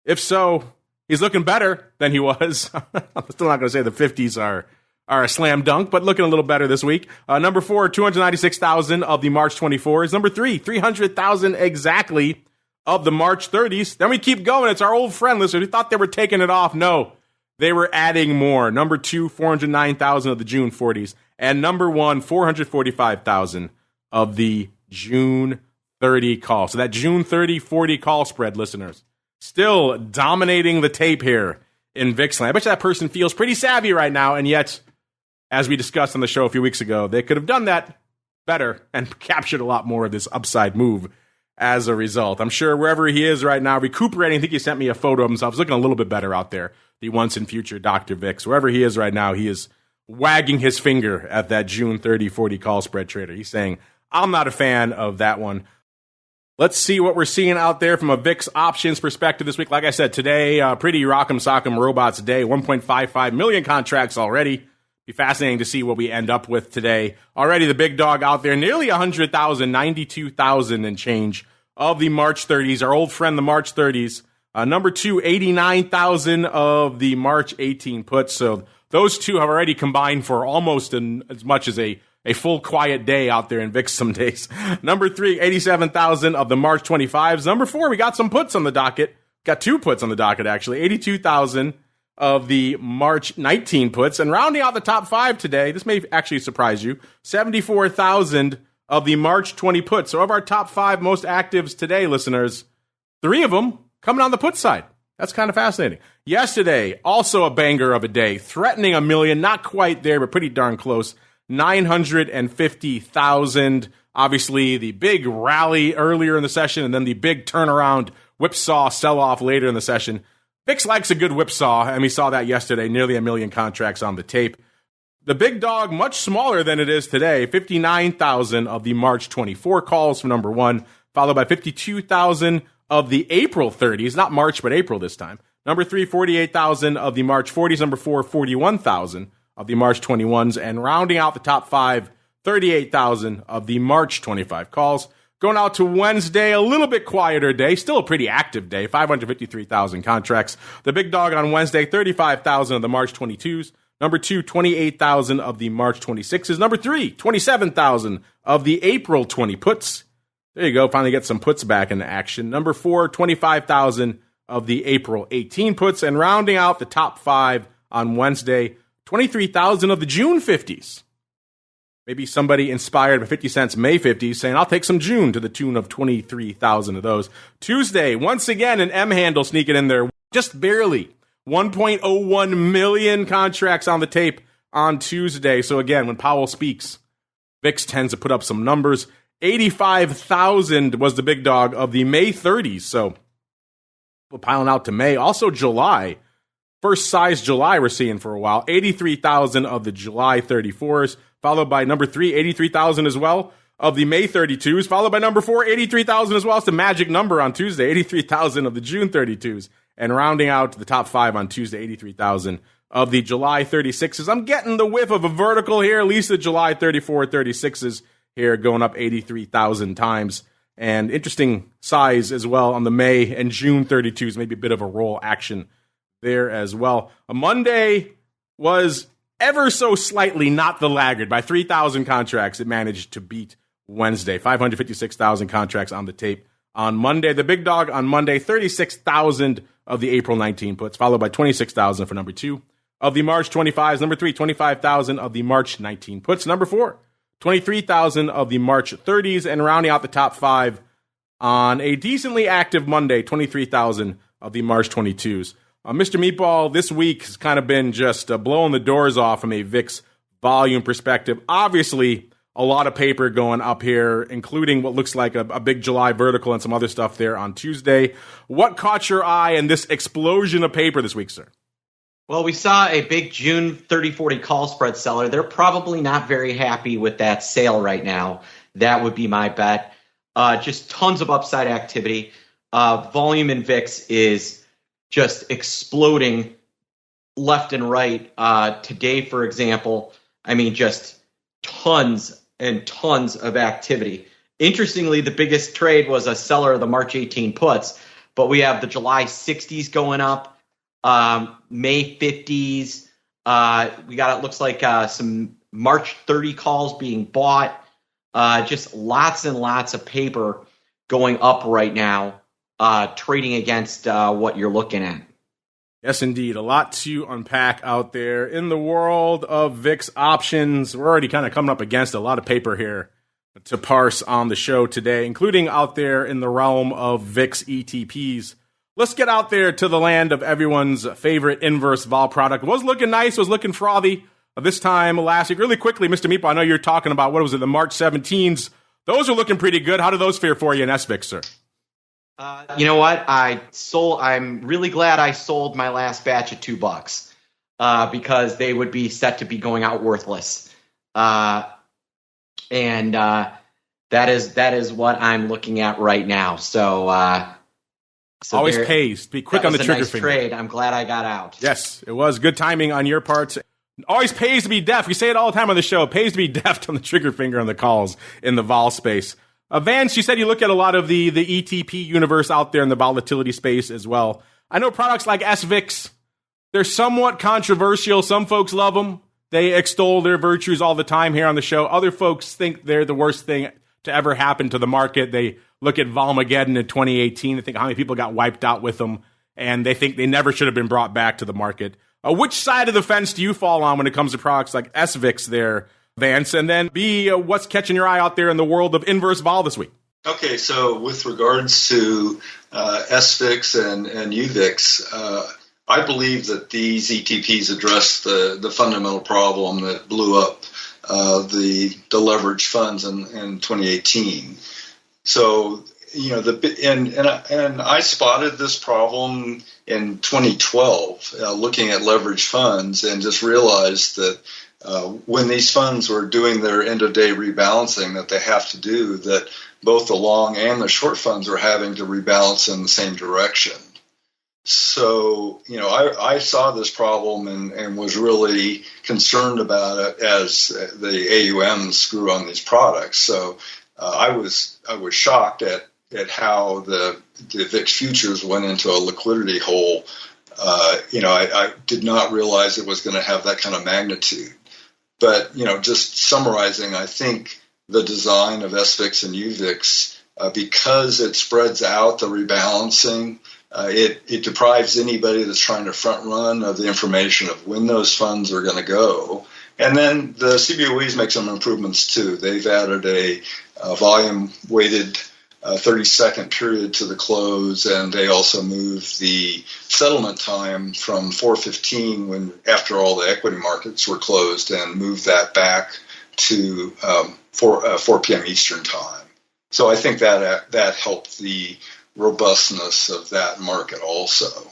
If so, he's looking better than he was. I'm still not going to say the 50s are a slam dunk, but looking a little better this week. Number 4, 296,000 of the March 24s. Number 3, 300,000 exactly of the March 30s. Then we keep going. It's our old friend listeners who thought they were taking it off. No, they were adding more. Number 2, 409,000 of the June 40s. And number 1, 445,000 of the June 30 call. So that June 30, 40 call spread, listeners, still dominating the tape here in VIX land. I bet you that person feels pretty savvy right now, and yet, as we discussed on the show a few weeks ago, they could have done that better and captured a lot more of this upside move as a result. I'm sure wherever he is right now, recuperating, I think he sent me a photo of himself. He's looking a little bit better out there, the once and future Dr. VIX. Wherever he is right now, he is wagging his finger at that June 30, 40 call spread trader. He's saying, I'm not a fan of that one. Let's see what we're seeing out there from a VIX options perspective this week. Like I said, today, pretty rock'em sock'em robots day, 1.55 million contracts already. Be fascinating to see what we end up with today. Already the big dog out there, nearly 100,000, 92,000 and change of the March 30s. Our old friend, the March 30s. Number 2, 89,000 of the March 18 puts. So those two have already combined for almost as much as a full quiet day out there in VIX some days. Number 3, 87,000 of the March 25s. Number 4, we got some puts on the docket. Got 2 puts on the docket, actually. 82,000 of the March 19 puts. And rounding out the top 5 today, this may actually surprise you, 74,000 of the March 20 puts. So of our top 5 most actives today, listeners, 3 of them coming on the put side. That's kind of fascinating. Yesterday, also a banger of a day, threatening a million, not quite there, but pretty darn close. 950,000. Obviously, the big rally earlier in the session, and then the big turnaround whipsaw sell-off later in the session. VIX likes a good whipsaw, and we saw that yesterday. Nearly a million contracts on the tape. The big dog, much smaller than it is today. 59,000 of the March 24 calls from number 1, followed by 52,000 of the April 30s. Not March, but April this time. Number 3, 48,000 of the March 40s. Number 4, 41,000 of the March 21s, and rounding out the top 5, 38,000 of the March 25 calls. Going out to Wednesday, a little bit quieter day, still a pretty active day, 553,000 contracts. The big dog on Wednesday, 35,000 of the March 22s. Number 2, 28,000 of the March 26s. Number 3, 27,000 of the April 20 puts. There you go, finally get some puts back into action. Number 4, 25,000 of the April 18 puts. And rounding out the top 5 on Wednesday, 23,000 of the June 50s. Maybe somebody inspired by 50 Cent's May 50s saying, I'll take some June, to the tune of 23,000 of those. Tuesday, once again, an M handle sneaking in there, just barely. 1.01 million contracts on the tape on Tuesday. So again, when Powell speaks, VIX tends to put up some numbers. 85,000 was the big dog of the May 30s. So we're piling out to May. Also July. First size July we're seeing for a while. 83,000 of the July 34s, followed by number 3, 83,000 as well of the May 32s, followed by number 4, 83,000 as well. It's the magic number on Tuesday, 83,000 of the June 32s. And rounding out the top 5 on Tuesday, 83,000 of the July 36s. I'm getting the whiff of a vertical here, at least the July 34, 36s here going up 83,000 times. And interesting size as well on the May and June 32s, maybe a bit of a roll action there as well. A Monday was ever so slightly not the laggard. By 3,000 contracts, it managed to beat Wednesday. 556,000 contracts on the tape on Monday. The big dog on Monday, 36,000 of the April 19 puts, followed by 26,000 for number 2 of the March 25s. Number 3, 25,000 of the March 19 puts. Number 4, 23,000 of the March 30s. And rounding out the top 5 on a decently active Monday, 23,000 of the March 22s. Mr. Meatball, this week has kind of been just blowing the doors off from a VIX volume perspective. Obviously, a lot of paper going up here, including what looks like a big July vertical and some other stuff there on Tuesday. What caught your eye in this explosion of paper this week, sir? Well, we saw a big June 30-40 call spread seller. They're probably not very happy with that sale right now. That would be my bet. Just tons of upside activity. Volume in VIX is just exploding left and right. Today, for example, I mean, just tons and tons of activity. Interestingly, the biggest trade was a seller of the March 18 puts, but we have the July 60s going up, May 50s. We got, it looks like some March 30 calls being bought. Just lots and lots of paper going up right now, trading against what you're looking at. Yes, indeed. A lot to unpack out there in the world of VIX options. We're already kind of coming up against a lot of paper here to parse on the show today, including out there in the realm of VIX ETPs. Let's get out there to the land of everyone's favorite inverse vol product. It was looking nice, was looking frothy this time last week. Really quickly, Mr. Meepo, I know you're talking about, what was it, the March 17s. Those are looking pretty good. How do those fare for you in SVIX, sir? You know what? I'm really glad I sold my last batch at $2 because they would be set to be going out worthless. And that is what I'm looking at right now. So always pays to be quick on the trigger finger. Trade. I'm glad I got out. Yes, it was good timing on your part. Always pays to be deft. We say it all the time on the show. It pays to be deft on the trigger finger on the calls in the vol space. Vance, you said you look at a lot of the ETP universe out there in the volatility space as well. I know products like SVIX, they're somewhat controversial. Some folks love them. They extol their virtues all the time here on the show. Other folks think they're the worst thing to ever happen to the market. They look at Volmageddon in 2018 and think how many people got wiped out with them, and they think they never should have been brought back to the market. Which side of the fence do you fall on when it comes to products like SVIX there, Vance? And then B, what's catching your eye out there in the world of inverse vol this week? Okay, so with regards to SVIX and UVIX, I believe that these ETPs address the fundamental problem that blew up the leveraged funds in 2018. So, you know, and I spotted this problem in 2012, looking at leveraged funds, and just realized that when these funds were doing their end-of-day rebalancing that they have to do, that both the long and the short funds are having to rebalance in the same direction. So, you know, I saw this problem and was really concerned about it as the AUMs grew on these products. So I was shocked at how the VIX futures went into a liquidity hole. You know, I did not realize it was going to have that kind of magnitude. But, you know, just summarizing, I think the design of SVIX and UVIX, because it spreads out the rebalancing, it deprives anybody that's trying to front run of the information of when those funds are going to go. And then the CBOEs make some improvements too. They've added a volume weighted 30-second period to the close, and they also moved the settlement time from 4:15 when after all the equity markets were closed, and moved that back to 4 p.m. Eastern time. So I think that helped the robustness of that market also.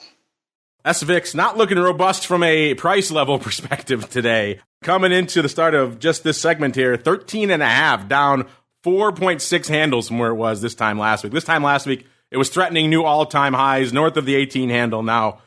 SVIX not looking robust from a price level perspective today. Coming into the start of just this segment here, 13.5 down 4.6 handles from where it was this time last week. This time last week, it was threatening new all-time highs north of the 18 handle. Now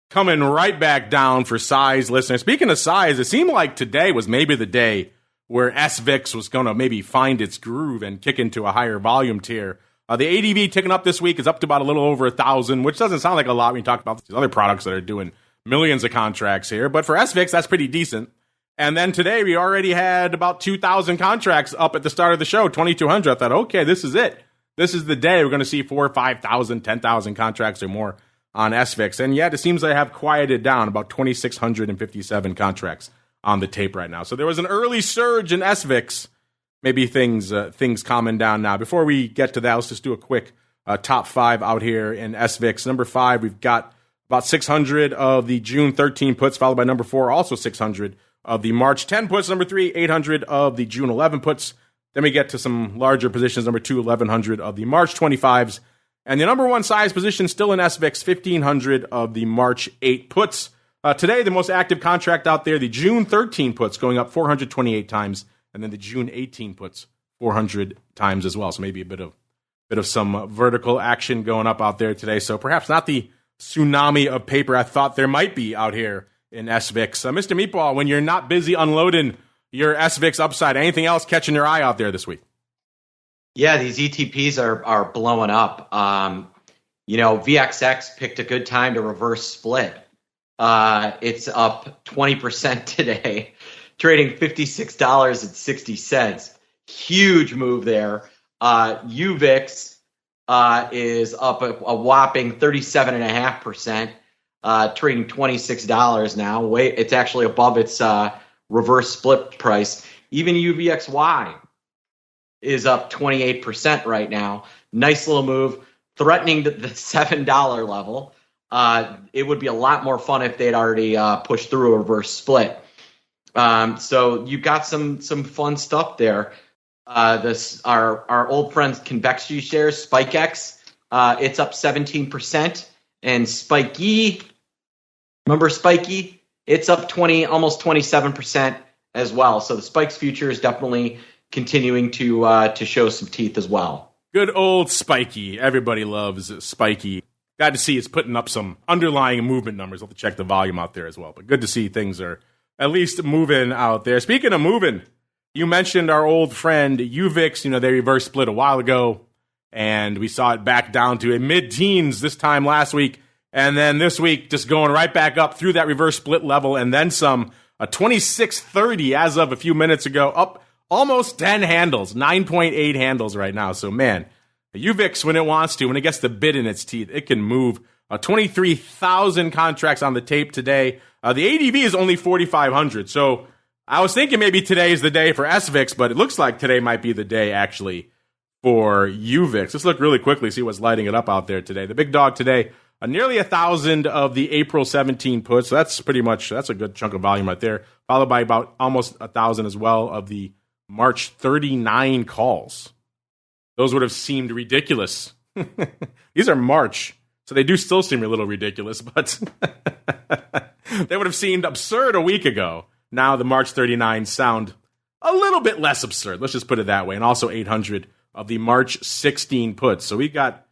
coming right back down for size, listeners. Speaking of size, it seemed like today was maybe the day where SVIX was going to maybe find its groove and kick into a higher volume tier. The ADV ticking up this week is up to about a little over 1,000, which doesn't sound like a lot when you talk about these other products that are doing millions of contracts here. But for SVIX, that's pretty decent. And then today, we already had about 2,000 contracts up at the start of the show, 2,200. I thought, okay, this is it. This is the day we're going to see 4,000, 5,000, 10,000 contracts or more on SVIX. And yet, it seems they have quieted down about 2,657 contracts on the tape right now. So there was an early surge in SVIX. Maybe things calming down now. Before we get to that, let's just do a quick top 5 out here in SVIX. Number 5, we've got about 600 of the June 13 puts, followed by number 4, also 600 of the March 10 puts. Number 3, 800 of the June 11 puts. Then we get to some larger positions. Number 2, 1,100 of the March 25s. And the number 1 size position still in SVIX, 1,500 of the March 8 puts. Today, the most active contract out there, the June 13 puts, going up 428 times. And then the June 18 puts 400 times as well. So maybe a bit of some vertical action going up out there today. So perhaps not the tsunami of paper I thought there might be out here in SVIX. Mr. Meatball, when you're not busy unloading your SVIX upside, anything else catching your eye out there this week? Yeah, these ETPs are blowing up. VXX picked a good time to reverse split. It's up 20% today. Trading $56.60. Huge move there. UVIX is up a whopping 37.5%, trading $26 now. It's actually above its reverse split price. Even UVXY is up 28% right now. Nice little move, threatening the $7 level. It would be a lot more fun if they'd already pushed through a reverse split. So you've got some fun stuff there. Our old friends Convexity shares, SPIKEX, it's up 17%, and Spiky, remember Spiky? It's up almost 27% as well. So the Spikes future is definitely continuing to show some teeth as well. Good old Spiky. Everybody loves Spiky. Glad to see it's putting up some underlying movement numbers. I'll have to check the volume out there as well. But good to see things are at least moving out there. Speaking of moving, you mentioned our old friend UVIX. They reverse split a while ago, and we saw it back down to a mid-teens this time last week. And then this week, just going right back up through that reverse split level and then some. A 26.30 as of a few minutes ago, up almost 10 handles, 9.8 handles right now. So, man, UVIX, when it wants to, when it gets the bit in its teeth, it can move. 23,000 contracts on the tape today. The ADV is only 4,500. So I was thinking maybe today is the day for SVIX, but it looks like today might be the day actually for UVIX. Let's look really quickly, see what's lighting it up out there today. The big dog today, nearly 1,000 of the April 17 puts. So that's a good chunk of volume right there. Followed by about almost 1,000 as well of the March 39 calls. Those would have seemed ridiculous. These are March. So they do still seem a little ridiculous, but they would have seemed absurd a week ago. Now the March 39 sound a little bit less absurd. Let's just put it that way. And also 800 of the March 16 puts. So we got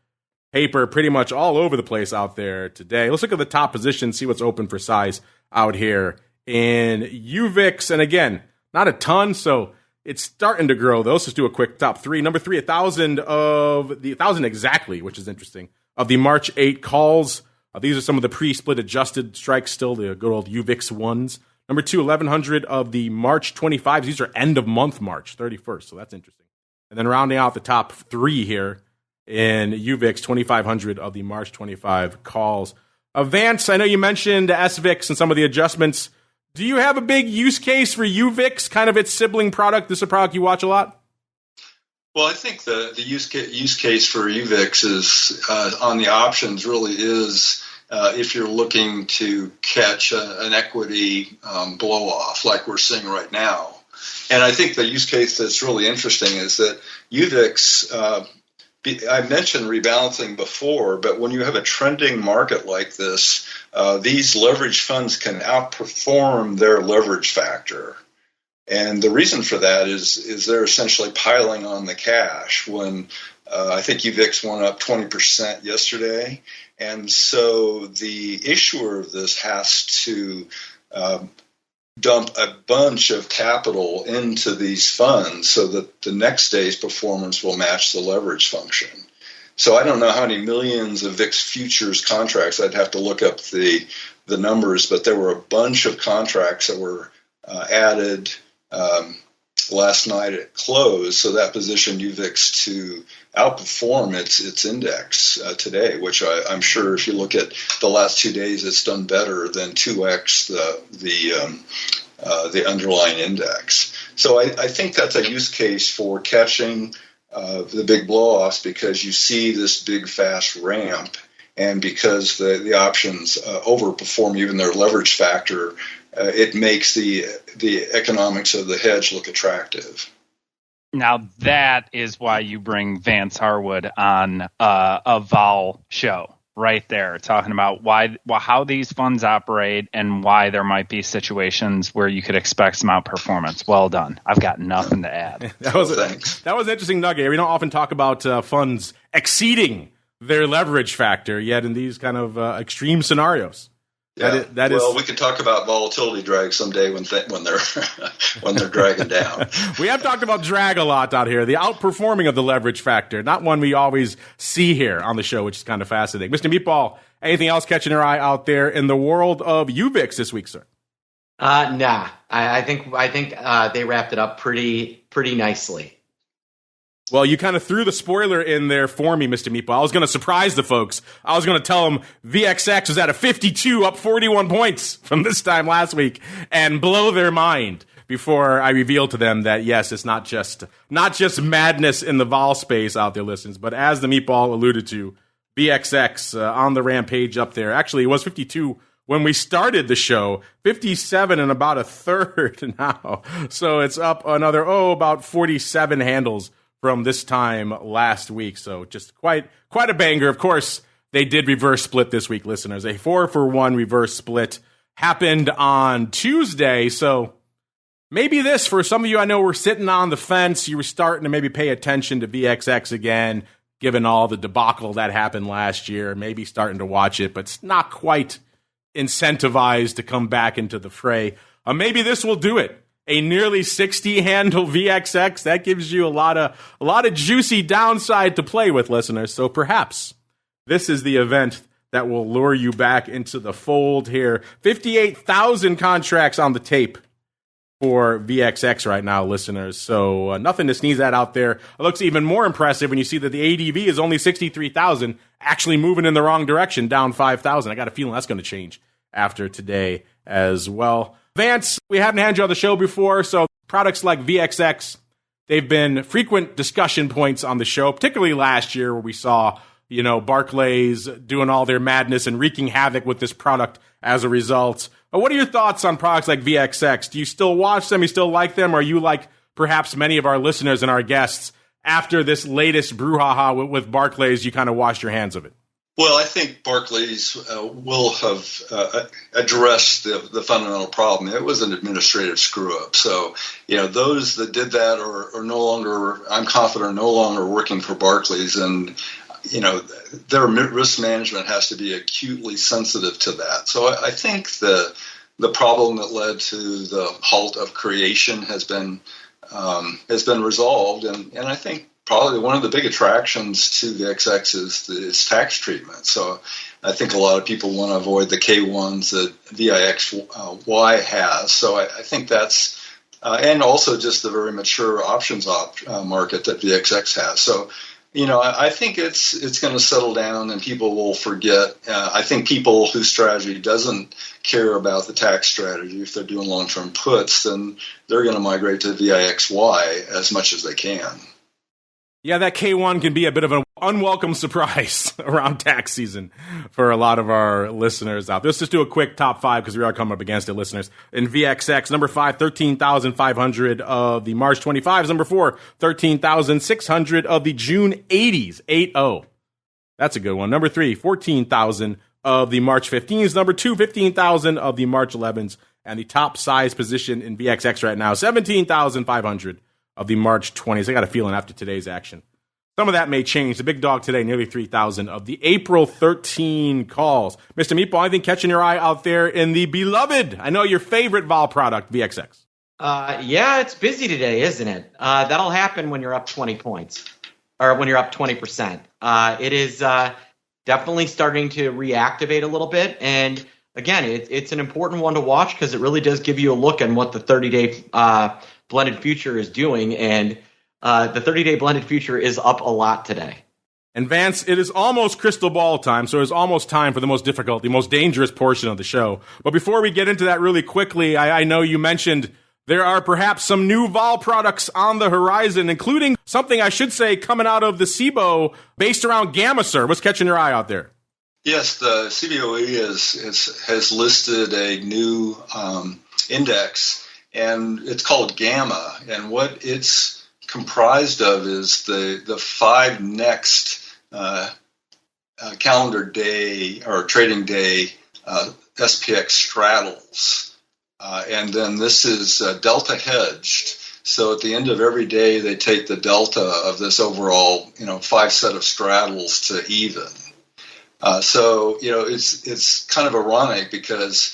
paper pretty much all over the place out there today. Let's look at the top position, see what's open for size out here in UVIX. And again, not a ton, so it's starting to grow, though. So let's do a quick top 3. Number 3, 1,000 exactly, which is interesting, of the March 8 calls. These are some of the pre-split adjusted strikes still, the good old UVIX ones. Number 2, 1,100 of the March 25s. These are end of month March 31st, so that's interesting. And then rounding out the top 3 here in UVIX, 2,500 of the March 25 calls. VANCE, I know you mentioned SVIX and some of the adjustments. Do you have a big use case for UVIX, kind of its sibling product? This is a product you watch a lot? Well, I think the use case for UVIX is on the options really is if you're looking to catch an equity blow off like we're seeing right now. And I think the use case that's really interesting is that UVIX, I mentioned rebalancing before, but when you have a trending market like this, these leverage funds can outperform their leverage factor. And the reason for that is they're essentially piling on the cash when I think UVIX went up 20% yesterday. And so the issuer of this has to dump a bunch of capital into these funds so that the next day's performance will match the leverage function. So I don't know how many millions of VIX futures contracts. I'd have to look up the numbers, but there were a bunch of contracts that were added last night at close, so that positioned UVIX to outperform its index today, which I'm sure if you look at the last 2 days, it's done better than 2x the underlying index. So I think that's a use case for catching the big blow-offs because you see this big fast ramp, and because the options overperform even their leverage factor, it makes the economics of the hedge look attractive. Now that is why you bring Vance Harwood on a vol show right there, talking about how these funds operate and why there might be situations where you could expect some outperformance. Well done. I've got nothing to add. That was an interesting nugget. We don't often talk about funds exceeding their leverage factor, yet in these kind of extreme scenarios. Yeah. We could talk about volatility drag someday when they're dragging down. We have talked about drag a lot out here, the outperforming of the leverage factor, not one we always see here on the show, which is kind of fascinating. Mr. Meatball, anything else catching your eye out there in the world of UVIX this week, sir? Nah. I think they wrapped it up pretty nicely. Well, you kind of threw the spoiler in there for me, Mr. Meatball. I was going to surprise the folks. I was going to tell them VXX was at a 52, up 41 points from this time last week, and blow their mind before I reveal to them that, yes, it's not just madness in the vol space out there, listeners, but as the Meatball alluded to, VXX on the rampage up there. Actually, it was 52 when we started the show, 57 and about a third now. So it's up another, about 47 handles from this time last week. So just quite a banger. Of course, they did reverse split this week, listeners. A 4-for-1 reverse split happened on Tuesday. So maybe this, for some of you I know were sitting on the fence, you were starting to maybe pay attention to VXX again, given all the debacle that happened last year, maybe starting to watch it, but it's not quite incentivized to come back into the fray. Maybe this will do it. A nearly 60 handle VXX, that gives you a lot of juicy downside to play with, listeners. So perhaps this is the event that will lure you back into the fold here. 58,000 contracts on the tape for VXX right now, listeners. So nothing to sneeze at out there. It looks even more impressive when you see that the ADV is only 63,000, actually moving in the wrong direction, down 5,000. I got a feeling that's going to change after today as well. Vance, we haven't had you on the show before, so products like VXX, they've been frequent discussion points on the show, particularly last year where we saw, Barclays doing all their madness and wreaking havoc with this product as a result. But what are your thoughts on products like VXX? Do you still watch them? You still like them? Or are you like perhaps many of our listeners and our guests, after this latest brouhaha with Barclays, you kind of washed your hands of it? Well, I think Barclays will have addressed the fundamental problem. It was an administrative screw-up. So, those that did that are no longer, I'm confident, are no longer working for Barclays. And, their risk management has to be acutely sensitive to that. So I think the problem that led to the halt of creation has been resolved. And I think probably one of the big attractions to the XX is its tax treatment. So I think a lot of people want to avoid the K1s that VIXY has. So I think that's, and also just the very mature options market that VXX has. So, I think it's going to settle down and people will forget. I think people whose strategy doesn't care about the tax strategy, if they're doing long-term puts, then they're going to migrate to VIXY as much as they can. Yeah, that K1 can be a bit of an unwelcome surprise around tax season for a lot of our listeners out there. Let's just do a quick top 5 because we are coming up against it, listeners. In VXX, number 5, 13,500 of the March 25s. Number 4, 13,600 of the June 80s, 80. That's a good one. Number 3, 14,000 of the March 15s. Number 2, 15,000 of the March 11s. And the top size position in VXX right now, 17,500 of the March 20s. I got a feeling after today's action, some of that may change. The big dog today, nearly 3,000 of the April 13 calls. Mr. Meatball, anything catching your eye out there in the beloved, I know your favorite vol product, VXX? Yeah, it's busy today, isn't it? That'll happen when you're up 20 points or when you're up 20%. It is definitely starting to reactivate a little bit. And again, it's an important one to watch because it really does give you a look at what the 30-day blended future is doing, and the 30-day blended future is up a lot today. And Vance, it is almost crystal ball time, so it's almost time for the most difficult, the most dangerous portion of the show. But before we get into that really quickly, I know you mentioned there are perhaps some new vol products on the horizon, including something I should say coming out of the SVIB based around gamma, sir. What's catching your eye out there? Yes, the CBOE has listed a new index, and it's called Gamma. And what it's comprised of is the 5 next calendar day or trading day SPX straddles. And then this is delta hedged. So at the end of every day, they take the delta of this overall, 5 set of straddles to even. So it's kind of ironic because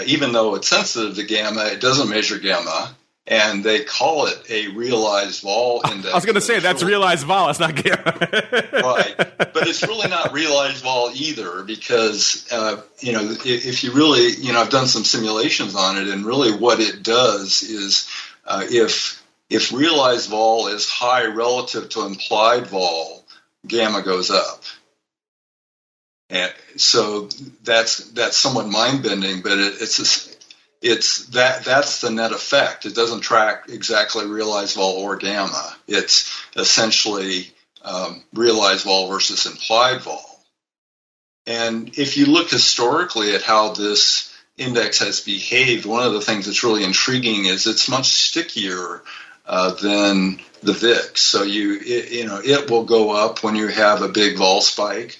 even though it's sensitive to gamma, it doesn't measure gamma, and they call it a realized vol index. I was going to say that's realized vol, it's not gamma. Right, but it's really not realized vol either because if you really I've done some simulations on it, and really what it does is if realized vol is high relative to implied vol, gamma goes up. And so that's somewhat mind-bending, but that's the net effect. It doesn't track exactly realized vol or gamma. It's essentially realized vol versus implied vol. And if you look historically at how this index has behaved, one of the things that's really intriguing is it's much stickier than the VIX. So it will go up when you have a big vol spike.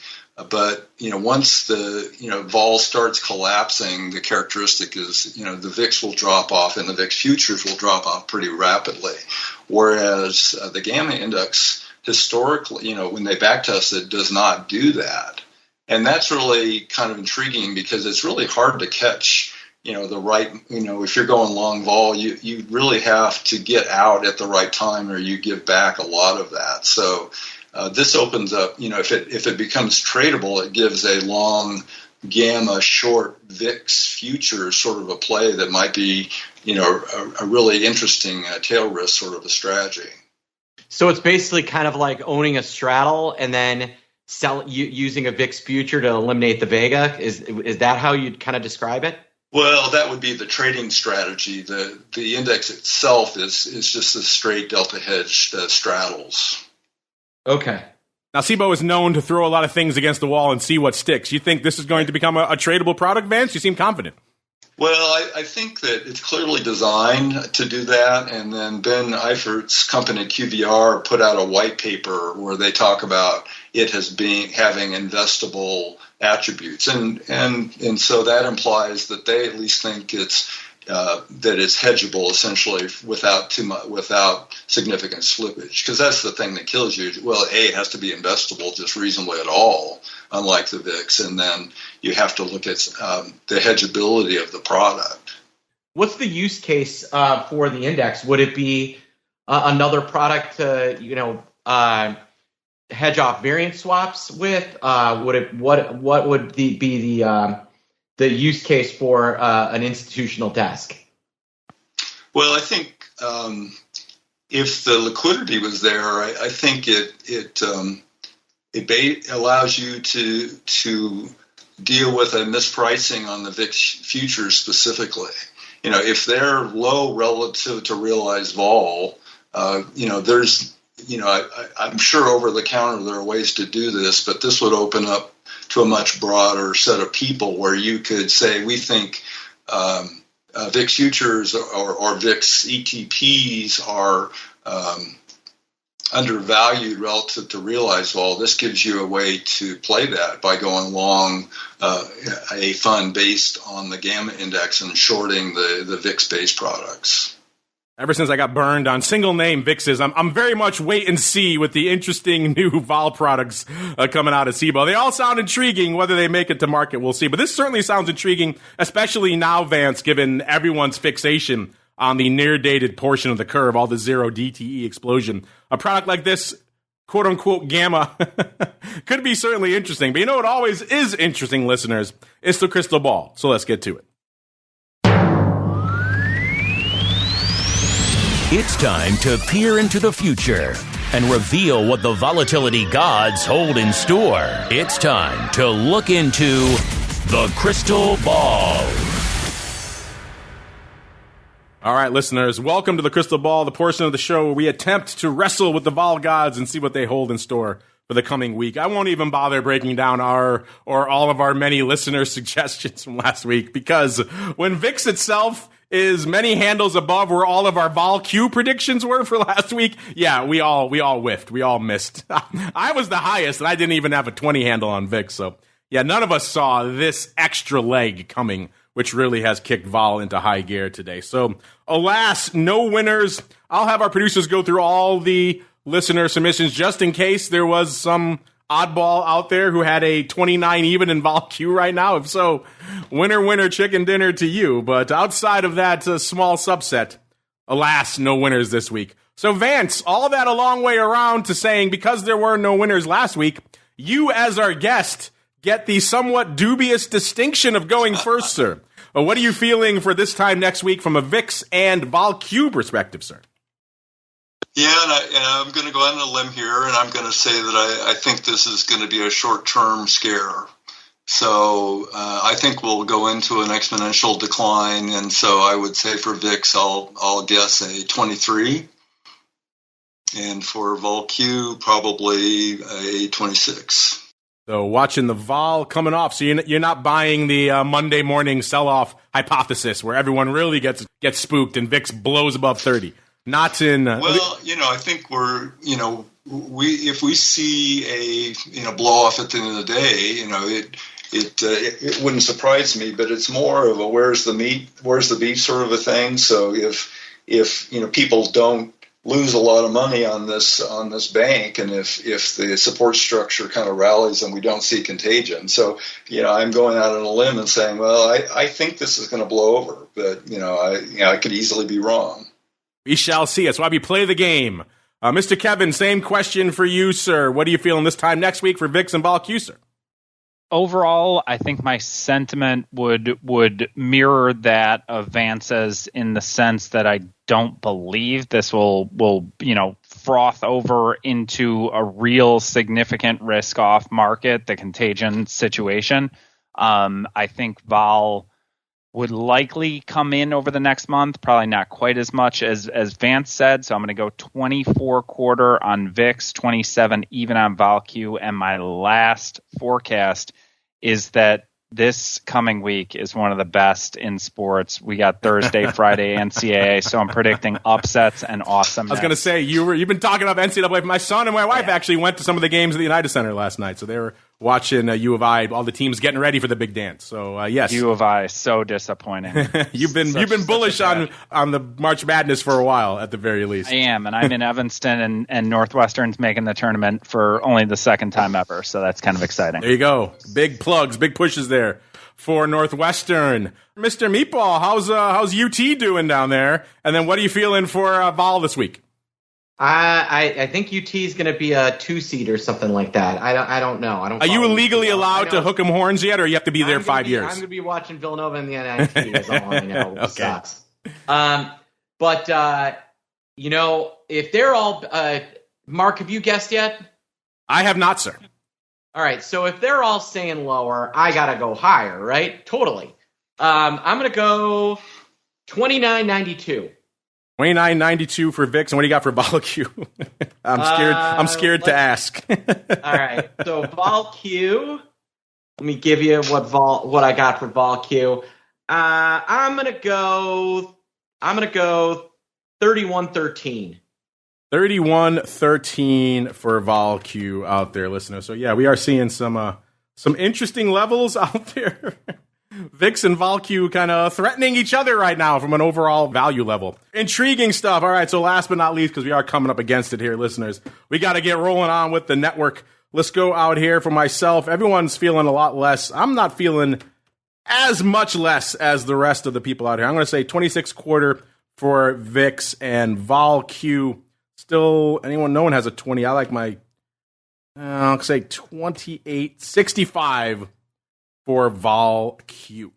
But once the vol starts collapsing, the characteristic is the VIX will drop off, and the VIX futures will drop off pretty rapidly. Whereas the gamma index historically, when they backtest it, does not do that, and that's really kind of intriguing because it's really hard to catch. The right. If you're going long vol, you really have to get out at the right time, or you give back a lot of that. So. This opens up, if it becomes tradable, it gives a long gamma short VIX future sort of a play that might be, a really interesting tail risk sort of a strategy. So it's basically kind of like owning a straddle and then using a VIX future to eliminate the Vega. Is that how you'd kind of describe it? Well, that would be the trading strategy. The index itself is just a straight delta hedged straddles. Okay. Now, SVIB is known to throw a lot of things against the wall and see what sticks. You think this is going to become a tradable product, Vance? You seem confident. Well, I think that it's clearly designed to do that. And then Ben Eifert's company, QVR, put out a white paper where they talk about it having investable attributes. And so that implies that they at least think that it's hedgeable essentially without significant slippage, because that's the thing that kills you. Well, it has to be investable just reasonably at all, unlike the VIX, and then you have to look at the hedgeability of the product. What's the use case for the index? Would it be another product to hedge off variance swaps with? What would be the use case for an institutional desk? Well, I think if the liquidity was there, I think it allows you to deal with a mispricing on the VIX futures specifically. If they're low relative to realized vol, I'm sure over the counter there are ways to do this, but this would open up to a much broader set of people where you could say, we think VIX futures or VIX ETPs are undervalued relative to realized vol. This gives you a way to play that by going long a fund based on the gamma index and shorting the VIX-based products. Ever since I got burned on single name VIXs, I'm very much wait and see with the interesting new vol products coming out of SVIB. They all sound intriguing. Whether they make it to market, we'll see. But this certainly sounds intriguing, especially now, Vance, given everyone's fixation on the near-dated portion of the curve, all the zero DTE explosion. A product like this, quote-unquote gamma, could be certainly interesting. But you know what always is interesting, listeners? It's the crystal ball. So let's get to it. It's time to peer into the future and reveal what the volatility gods hold in store. It's time to look into the crystal ball. All right, listeners, welcome to the Crystal Ball, the portion of the show where we attempt to wrestle with the vol gods and see what they hold in store for the coming week. I won't even bother breaking down our or all of our many listener suggestions from last week, because when VIX itself is many handles above where all of our VOLQ predictions were for last week, yeah, we all whiffed. We all missed. I was the highest, and I didn't even have a 20 handle on VIX. So, yeah, none of us saw this extra leg coming, which really has kicked vol into high gear today. So, alas, no winners. I'll have our producers go through all the listener submissions just in case there was some oddball out there who had a 29 even in VOLQ right now. If so, winner, chicken dinner to you. But outside of that small subset, alas, no winners this week. So, Vance, all that a long way around to saying because there were no winners last week, you as our guest get the somewhat dubious distinction of going first, sir. What are you feeling for this time next week from a VIX and VOLQ perspective, sir? Yeah, and I'm going to go out on a limb here, and I'm going to say that I think this is going to be a short-term scare. So I think we'll go into an exponential decline, and so I would say for VIX, I'll guess a 23, and for VOLQ, probably a 26. So watching the vol coming off. So you're not buying the Monday morning sell-off hypothesis where everyone really gets spooked and VIX blows above 30. Not in. Well, I think if we see a blow off at the end of the day, it wouldn't surprise me, but it's more of a where's the beef sort of a thing. So if people don't lose a lot of money on this bank, and if the support structure kind of rallies and we don't see contagion. So, I'm going out on a limb and saying, well, I think this is going to blow over, but I could easily be wrong. We shall see. That's why we play the game. Mr. Kevin, same question for you, sir. What are you feeling this time next week for VIX and VOLQ, sir? Overall, I think my sentiment would mirror that of Vance's in the sense that I don't believe this will froth over into a real significant risk off market, the contagion situation. I think vol would likely come in over the next month, probably not quite as much as Vance said. So I'm going to go 24 quarter on VIX, 27 even on VOLQ. And my last forecast is that this coming week is one of the best in sports. We got Thursday, Friday, NCAA, so I'm predicting upsets and awesomeness. I was going to say, you've been talking about NCAA. My son and my wife actually went to some of the games at the United Center last night, so they were watching U of I, all the teams getting ready for the big dance. So, yes. U of I, so disappointing. You've been bullish on the March Madness for a while, at the very least. I am, and I'm in Evanston, and Northwestern's making the tournament for only the second time ever, so that's kind of exciting. There you go. Big plugs, big pushes there for Northwestern. Mr. Meatball, how's UT doing down there? And then what are you feeling for vol this week? I think UT is going to be a 2-seed or something like that. I don't know. Are you legally allowed to hook 'em horns yet, or you have to be there 5 years? I'm going to be watching Villanova in the NIT. Is all I know. Okay. Sucks. But if they're all, Mark, have you guessed yet? I have not, sir. All right. So if they're all saying lower, I got to go higher, right? Totally. I'm going to go 29.92. 29.92 for VIX. And what do you got for VOLQ? I'm scared to ask. All right. So VOLQ. Let me give you what I got for VOLQ. I'm gonna go 31.13. 31.13 for VOLQ out there, listeners. So yeah, we are seeing some interesting levels out there. VIX and VOLQ kind of threatening each other right now from an overall value level. Intriguing stuff. All right, so last but not least, because we are coming up against it here, listeners, we got to get rolling on with the network. Let's go out here for myself. Everyone's feeling a lot less. I'm not feeling as much less as the rest of the people out here. I'm going to say 26.25 for VIX and VOLQ. Still, no one has a 20. I like my, I'll say 28.65 for VOLQ.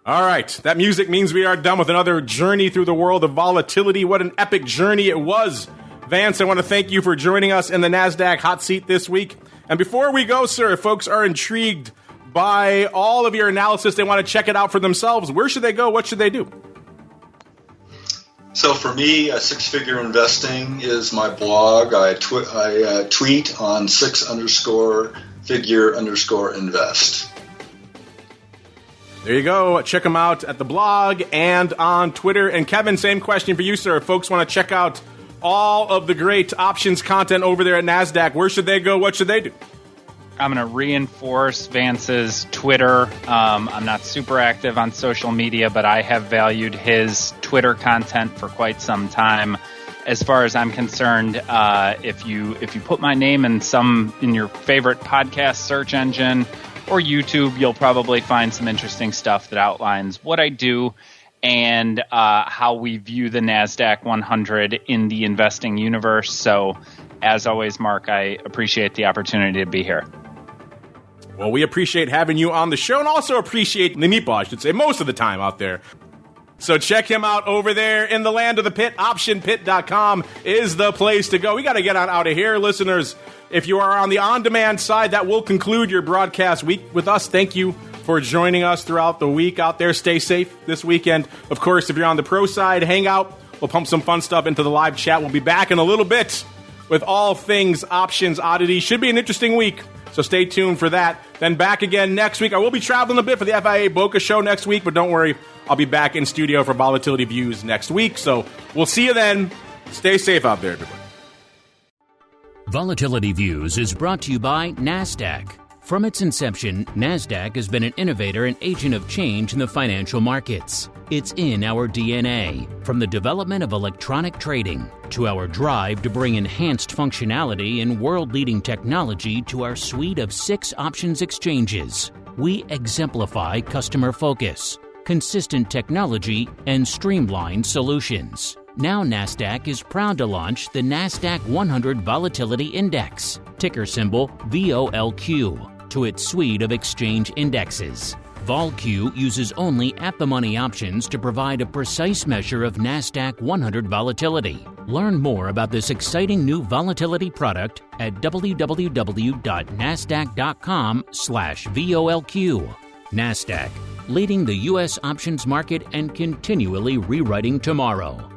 All right, that music means we are done with another journey through the world of volatility. What an epic journey it was. Vance, I want to thank you for joining us in the NASDAQ hot seat this week. And before we go, sir, if folks are intrigued by all of your analysis, they want to check it out for themselves, where should they go? What should they do? So for me, Six-Figure Investing is my blog. I tweet on 6_figure_invest. There you go. Check them out at the blog and on Twitter. And Kevin, same question for you, sir. If folks want to check out all of the great options content over there at NASDAQ, where should they go? What should they do? I'm going to reinforce Vance's Twitter. I'm not super active on social media, but I have valued his Twitter content for quite some time. As far as I'm concerned, if you put my name in your favorite podcast search engine or YouTube, you'll probably find some interesting stuff that outlines what I do and how we view the NASDAQ 100 in the investing universe. So, as always, Mark, I appreciate the opportunity to be here. Well, we appreciate having you on the show and also appreciate the meatball, I should say, most of the time out there. So check him out over there in the land of the pit. Optionpit.com is the place to go. We got to get on out of here, listeners. If you are on the on-demand side, that will conclude your broadcast week with us. Thank you for joining us throughout the week out there. Stay safe this weekend. Of course, if you're on the pro side, hang out. We'll pump some fun stuff into the live chat. We'll be back in a little bit with all things options oddity. Should be an interesting week, so stay tuned for that. Then back again next week. I will be traveling a bit for the FIA Boca show next week, but don't worry. I'll be back in studio for Volatility Views next week. So we'll see you then. Stay safe out there, everybody. Volatility Views is brought to you by NASDAQ. From its inception, NASDAQ has been an innovator and agent of change in the financial markets. It's in our DNA, from the development of electronic trading to our drive to bring enhanced functionality and world-leading technology to our suite of 6 options exchanges. We exemplify customer focus, consistent technology, and streamlined solutions. Now NASDAQ is proud to launch the NASDAQ 100 Volatility Index, ticker symbol VOLQ, to its suite of exchange indexes. VOLQ uses only at-the-money options to provide a precise measure of NASDAQ 100 volatility. Learn more about this exciting new volatility product at www.nasdaq.com/VOLQ. NASDAQ, leading the U.S. options market and continually rewriting tomorrow.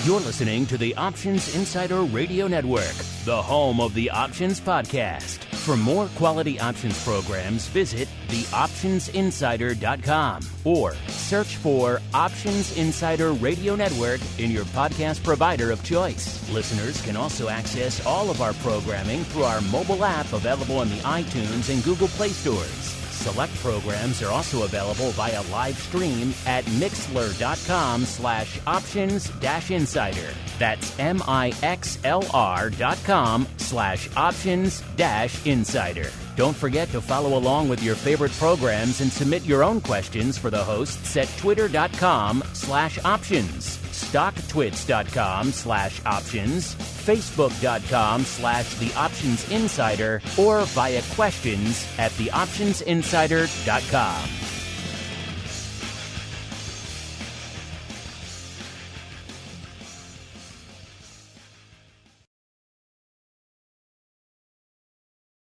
You're listening to the Options Insider Radio Network, the home of the Options Podcast. For more quality options programs, visit theoptionsinsider.com or search for Options Insider Radio Network in your podcast provider of choice. Listeners can also access all of our programming through our mobile app available in the iTunes and Google Play stores. Select programs are also available via live stream at mixlr.com/options-insider. That's mixlr.com/options-insider. Don't forget to follow along with your favorite programs and submit your own questions for the hosts at twitter.com/options, stocktwits.com/options, facebook.com/theoptionsinsider, or via questions at theoptionsinsider.com.